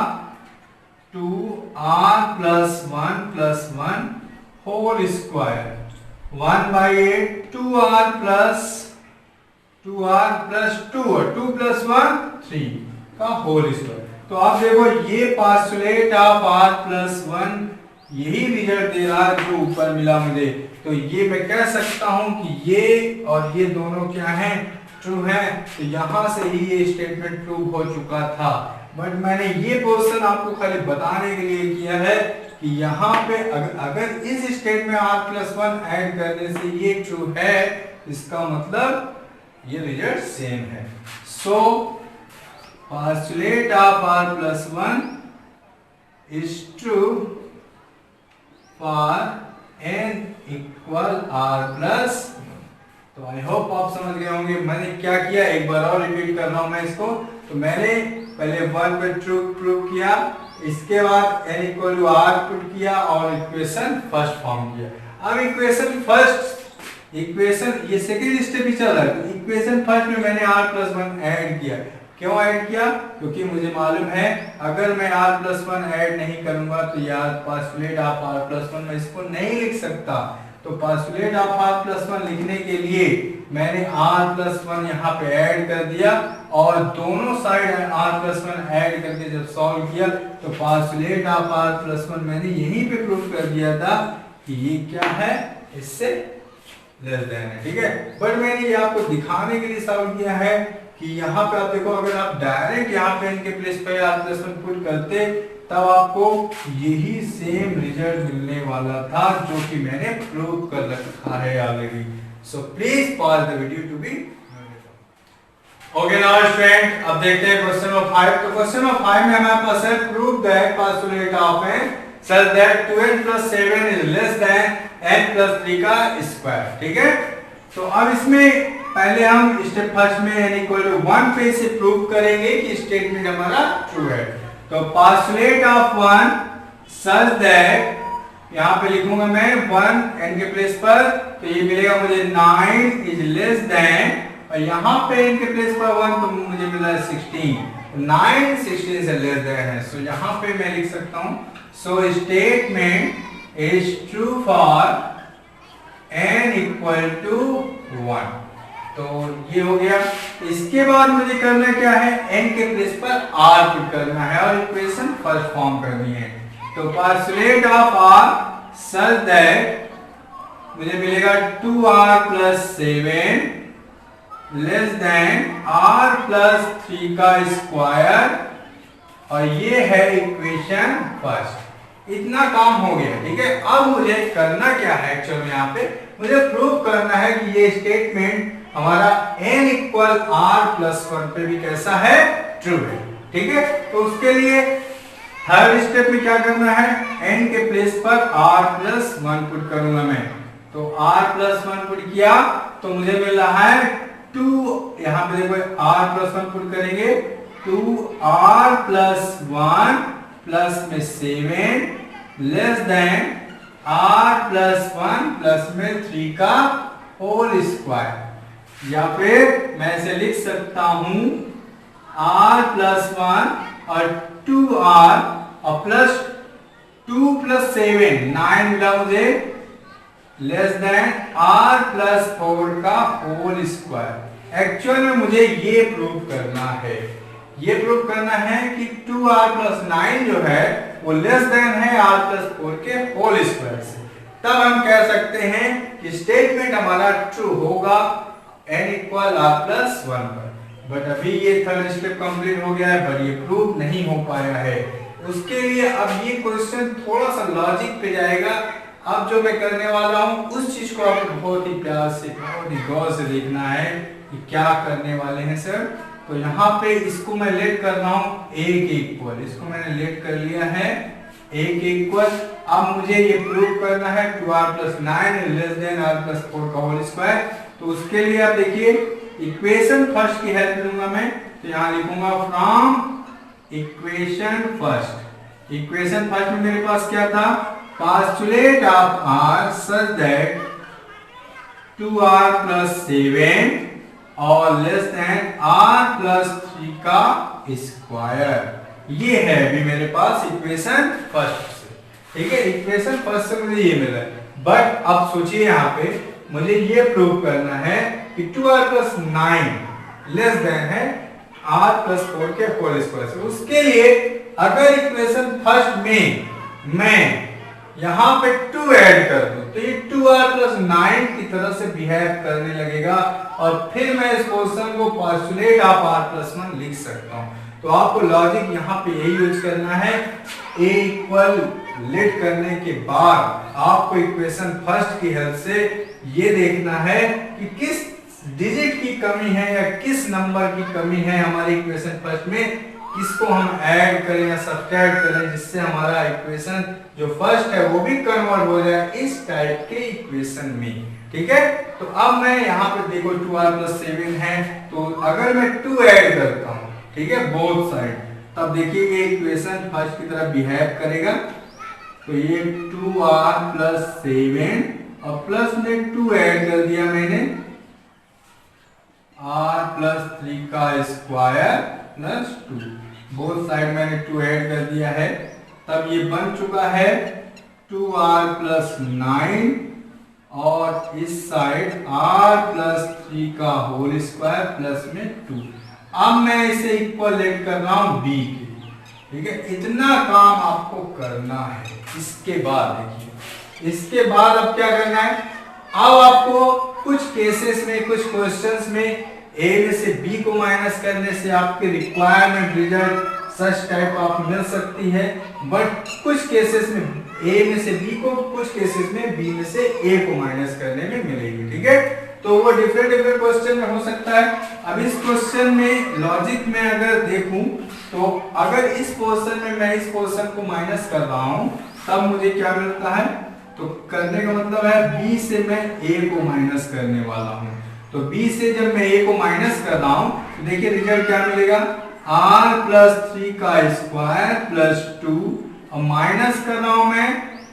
2r+1 + 1 होल स्क्वायर 1/8 2r + 2 और 2 + 1 3 का होल स्क्वायर। तो आप देखो ये पास्टुलेट ऑफ r+1 यही रिजल्ट दे रहा है जो ऊपर मिला मुझे। तो ये मैं कह सकता हूं कि ये और ये दोनों क्या हैं, ट्रू है। तो यहां से ही ये स्टेटमेंट प्रूव हो चुका था। बट मैंने ये पोर्शन आपको खाली बताने के लिए किया है कि यहाँ पे अगर इस स्टेट में r+1 ऐड करने से ये ट्रू है, इसका मतलब ये रिजल्ट सेम है। So postulate of r+1 is true for n = r+। तो आई होप आप समझ गए होंगे मैंने क्या किया। एक बार और रिपीट कर रहा हूं मैं इसको। तो मैंने पहले 1 पे ट्रू प्रूव किया, इसके बाद n = r पुट किया और इक्वेशन फर्स्ट फॉर्म किया। अब इक्वेशन ये सेकेंड स्टेप ही चल रहा है। तो इक्वेशन फर्स्ट में मैंने r+1 ऐड किया। क्यों ऐड किया, क्योंकि मुझे मालूम है अगर मैं r+1 ऐड नहीं करूंगा तो यार पास्टुलेट ऑफ r+1 मैं इसको नहीं लिख सकता। तो पास्टुलेट ऑफ r+1 लिखने के लिए मैंने r+1 यहाँ पे ऐड कर दिया और दोनों साइड r+1 ऐड करके जब सॉल्व किया तो पास्टुलेट ऑफ r+1 मैंने यहीं पे प्रूव कर दिया था कि ये क्या है, इससे लेस देन है, ठीक है। बट मैंने ये आपको दिखाने के लिए सॉल्व किया है कि यहाँ पे आप देखो अगर आप डायरेक्ट यहाँ पे इनके प्लेस पे r+1 पुट करते तब आपको यही सेम रिजल्ट मिलने वाला था जो कि मैंने प्रूव कर रखा है already. So please pause the video to be okay. Now student अब देखते हैं क्वेश्चन नंबर 5। तो क्वेश्चन नंबर 5 में हमारे पास है prove that postulate of n such that 2n + 7 is less than n + 3 का स्क्वायर, ठीक है। तो अब इसमें पहले हम स्टेप फर्स्ट में n = 1 पे से प्रूव करेंगे कि स्टेटमेंट हमारा ट्रू है। तो पास्टुलेट ऑफ 1 such that यहाँ पे लिखूंगा मैं 1 n के प्लेस पर, तो ये मिलेगा मुझे 9 is less than और यहाँ पे n के प्लेस पर 1 तो मुझे मिला है 16। 9 16 से लेस देन है। सो यहाँ पे मैं लिख सकता हूँ so statement is true for n = 1। तो ये हो गया। इसके बाद मुझे करना क्या है, n के प्लेस पर r पुट करना है और इक्वेशन फर्स्ट फॉर्म करनी है। तो postulate of r such that मुझे मिलेगा 2r + 7 लेस देन r + 3 का स्क्वायर और ये है इक्वेशन फर्स्ट। इतना काम हो गया, ठीक है। अब मुझे करना क्या है एक्चुअल में, यहाँ पे मुझे प्रूव करना है कि ये स्टेटमेंट हमारा n इक्वल r+1 पे भी कैसा है, ट्रू है। ठीक है, तो उसके लिए थर्ड स्टेप में क्या करना है, n के प्लेस पर r+1 पुट करूंगा मैं। तो r+1 पुट किया तो मुझे मिल रहा है 2, यहां पे देखो r+1 पुट करेंगे 2r+1 प्लस में 7 लेस देन r+1 प्लस में 3 का होल स्क्वायर, या फिर मैं इसे लिख सकता हूं r+1 और 2r और प्लस 2 + 7 9 मिला मुझे, लेस देन r+4 का होल स्क्वायर। एक्चुअल में मुझे ये प्रूव करना है, ये प्रूव करना है कि 2r+9 जो है वो लेस देन है r+4 के होल स्क्वायर से। तब हम कह सकते हैं कि स्टेटमेंट हमारा ट्रू होगा n इक्वल r+1 पर। बट अभी ये थर्ड स्टेप कंप्लीट हो गया है, बट ये प्रूव नहीं हो पाया है। उसके लिए अब ये क्वेश्चन थोड़ा सा लॉजिक पे जाएगा। अब जो मैं करने वाला हूं उस चीज को आपको बहुत ही प्यार से, बहुत ही गौर से देखना है कि क्या करने वाले हैं सर। तो यहाँ पे इसको मैं लेट कर रहा हूँ a के इक्वल, इसको मैंने लेट कर लिया है a के इक्वल। अब मुझे ये प्रूव करना है 2r+9 लेस देन r+4 का होल स्क्वायर। तो उसके लिए आप देखिए इक्वेशन फर्स्ट की हेल्प लूंगा मैं। तो यहाँ लिखूंगा from equation first. Equation first में मेरे पास क्या था, postulate of r such that 2r+7 और लेस देन r+3 का स्क्वायर। ये है अभी मेरे पास इक्वेशन फर्स्ट से। ठीक है, इक्वेशन फर्स्ट से मुझे ये मिला है। बट अब सोचिए यहाँ पे मुझे ये प्रूव करना है कि 2r+9 लेस देन है r+4 के होल स्क्वायर से। उसके लिए अगर इक्वेशन फर्स्ट में मैं यहां पे 2 ऐड कर दूं तो ये 2r+9 की तरह से बिहेव करने लगेगा और फिर मैं इस क्वेश्चन को पोस्टुलेट ऑफ r+1 लिख सकता हूं। तो आपको लॉजिक यहां पे यही यूज करना है। a इक्वल लेट करने के बाद आपको इक्वेशन फर्स्ट की हेल्प से ये देखना है कि किस डिजिट की कमी है या किस नंबर की कमी है हमारी इक्वेशन फर्स्ट में, किसको हम ऐड करें या सब्ट्रैक्ट करें जिससे हमारा इक्वेशन जो फर्स्ट है वो भी कन्वर्ट हो जाए इस टाइप के इक्वेशन में। ठीक है, तो अब मैं यहाँ पे देखो 2r+7 है, तो अगर मैं 2 ऐड करता हूँ, ठीक है, बोथ साइड, तब देखिए ये इक्वेशन फर्स्ट की तरह बिहेव करेगा। तो ये 2r+7 और प्लस में 2 ऐड कर दिया मैंने r+3 का स्क्वायर प्लस 2, बोथ साइड मैंने 2 ऐड कर दिया है। तब ये बन चुका है 2r+9 और इस साइड r+3 का होल स्क्वायर प्लस में 2। अब मैं इसे इक्वल लेट कर रहा हूं b के। ठीक है, इतना काम आपको करना है। इसके बाद देखिए, इसके बाद अब क्या करना है, अब आपको कुछ केसेस में, कुछ क्वेश्चंस में a में से b को माइनस करने से आपके रिक्वायरमेंट रिजल्ट सच टाइप आप मिल सकती है। बट कुछ केसेस में a में से b को, कुछ केसेस में b में से a को माइनस करने में मिलेगी। ठीक है, तो वो डिफरेंट डिफरेंट क्वेश्चन में हो सकता है। अब इस क्वेश्चन में लॉजिक में अगर देखूं तो अगर इस क्वेश्चन में मैं इस क्वेश्चन को माइनस कर रहा हूं तब मुझे क्या मिलता है, तो करने का मतलब है b से मैं a को माइनस करने वाला हूं। तो b से जब मैं a को माइनस कर रहा हूं तो देखिए रिजल्ट क्या मिलेगा, r+3 का स्क्वायर प्लस 2 और माइनस कर रहा हूं मैं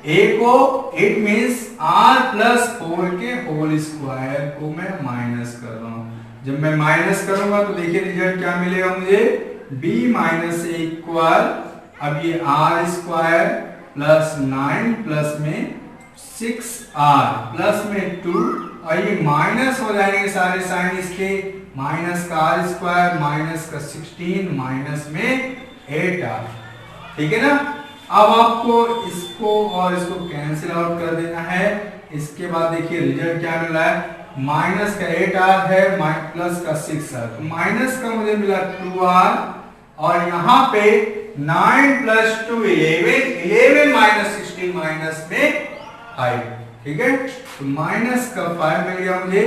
a को, इट मींस r+4 के होल स्क्वायर को मैं माइनस कर रहा हूं। जब मैं माइनस करूंगा तो देखिए रिजल्ट क्या मिलेगा मुझे, b माइनस a इक्वल, अब ये r² प्लस 9 प्लस में 6r प्लस में 2 और ये माइनस हो जाएंगे सारे साइन इसके, माइनस का r² माइनस का 16 माइनस में 8r। ठीक है ना, अब आपको इसको और इसको कैंसिल आउट कर देना है। इसके बाद देखिए रिजल्ट क्या मिला है, माइनस का 8r है प्लस का 6r, तो माइनस का मुझे मिला 2r और यहाँ पे 9 प्लस 2 11 माइनस 16 माइनस में 5। ठीक है, तो माइनस का 5 मिल गया मुझे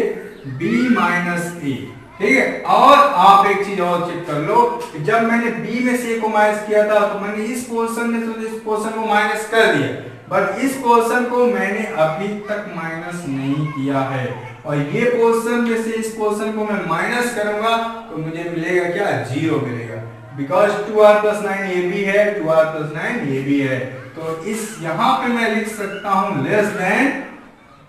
बी माइनस ए, ठीक है। और आप एक चीज और चेक कर लो, जब मैंने बी में से ए को माइनस किया था तो मैंने इस पोर्शन में से इस पोर्शन को माइनस कर दिया, बट इस पोर्शन को मैंने अभी तक माइनस नहीं किया है, और ये पोर्शन में से इस पोर्शन को मैं माइनस करूंगा तो मुझे मिलेगा क्या, 0 मिलेगा, बिकॉज 2r + 9 ये भी है, 2r + 9 ये भी है। तो इस यहां पे मैं लिख सकता हूं less than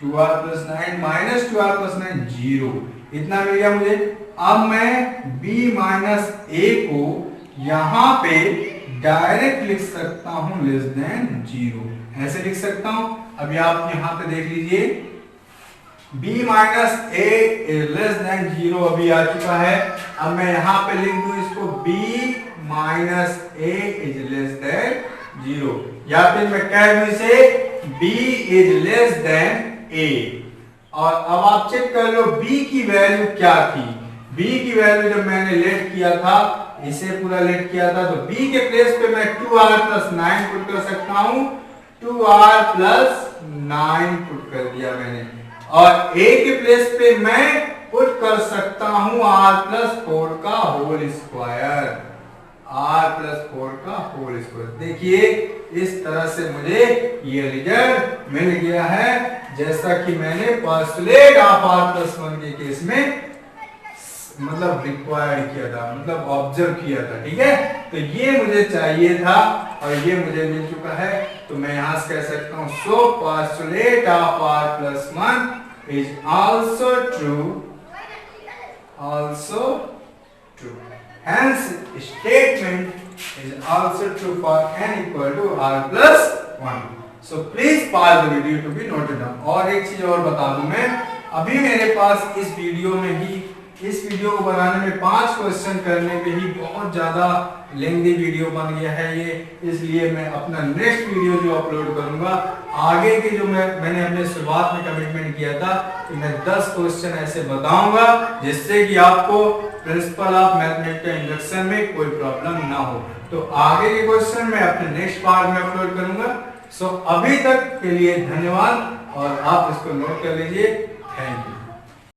2r + 9 minus 2r + 9 0, इतना मिल गया मुझे। अब मैं b माइनस a को यहां पे डायरेक्ट लिख सकता हूं लेस देन 0, ऐसे लिख सकता हूं। अभी आप यहां पे देख लीजिए, b minus a less than 0 अभी आ चुका है। अब मैं यहां पे लिख दूं इसको b minus a is less than 0, या फिर मैं कह दूं इसे b is less than a। और अब आप चेक कर लो b की वैल्यू क्या थी। b की वैल्यू जब मैंने लेट किया था, इसे पूरा लेट किया था, तो b के प्लेस पे मैं 2r + 9 पुट कर सकता हूं, 2r + 9 पुट कर दिया मैंने, और a के प्लेस पे मैं पुट कर सकता हूं r + 4 का होल स्क्वायर, r + 4 का होल स्क्वायर। देखिए इस तरह से मुझे ये रिजल्ट मिल गया है, जैसा कि मैंने पोस्टुलेट ऑफ r + 1 के केस में मतलब रिक्वायर्ड किया था, मतलब ऑब्जर्व किया था, ठीक है। तो ये मुझे चाहिए था और ये मुझे मिल चुका है, तो मैं यहां से कह सकता हूं so postulate of r + 1 is also true, hence statement is also true for n equal to r + 1। so please pause the video to be noted down। और एक चीज और बता दूं मैं, अभी मेरे पास इस वीडियो को बनाने में 5 क्वेश्चन करने पे ही बहुत ज्यादा लेंथी वीडियो बन गया है ये, इसलिए मैं अपना नेक्स्ट वीडियो जो अपलोड करूंगा आगे के, जो मैंने अपने शुरुआत में कमिटमेंट किया था कि मैं 10 क्वेश्चन ऐसे बताऊंगा जिससे कि आपको प्रिंसिपल ऑफ मैथमेटिक्स का इंडक्शन में कोई प्रॉब्लम ना हो। तो आगे के क्वेश्चन मैं अपने नेक्स्ट पार्ट में अपलोड करूंगा। सो अभी तक के लिए धन्यवाद, और आप इसको नोट कर लीजिए। Thank you.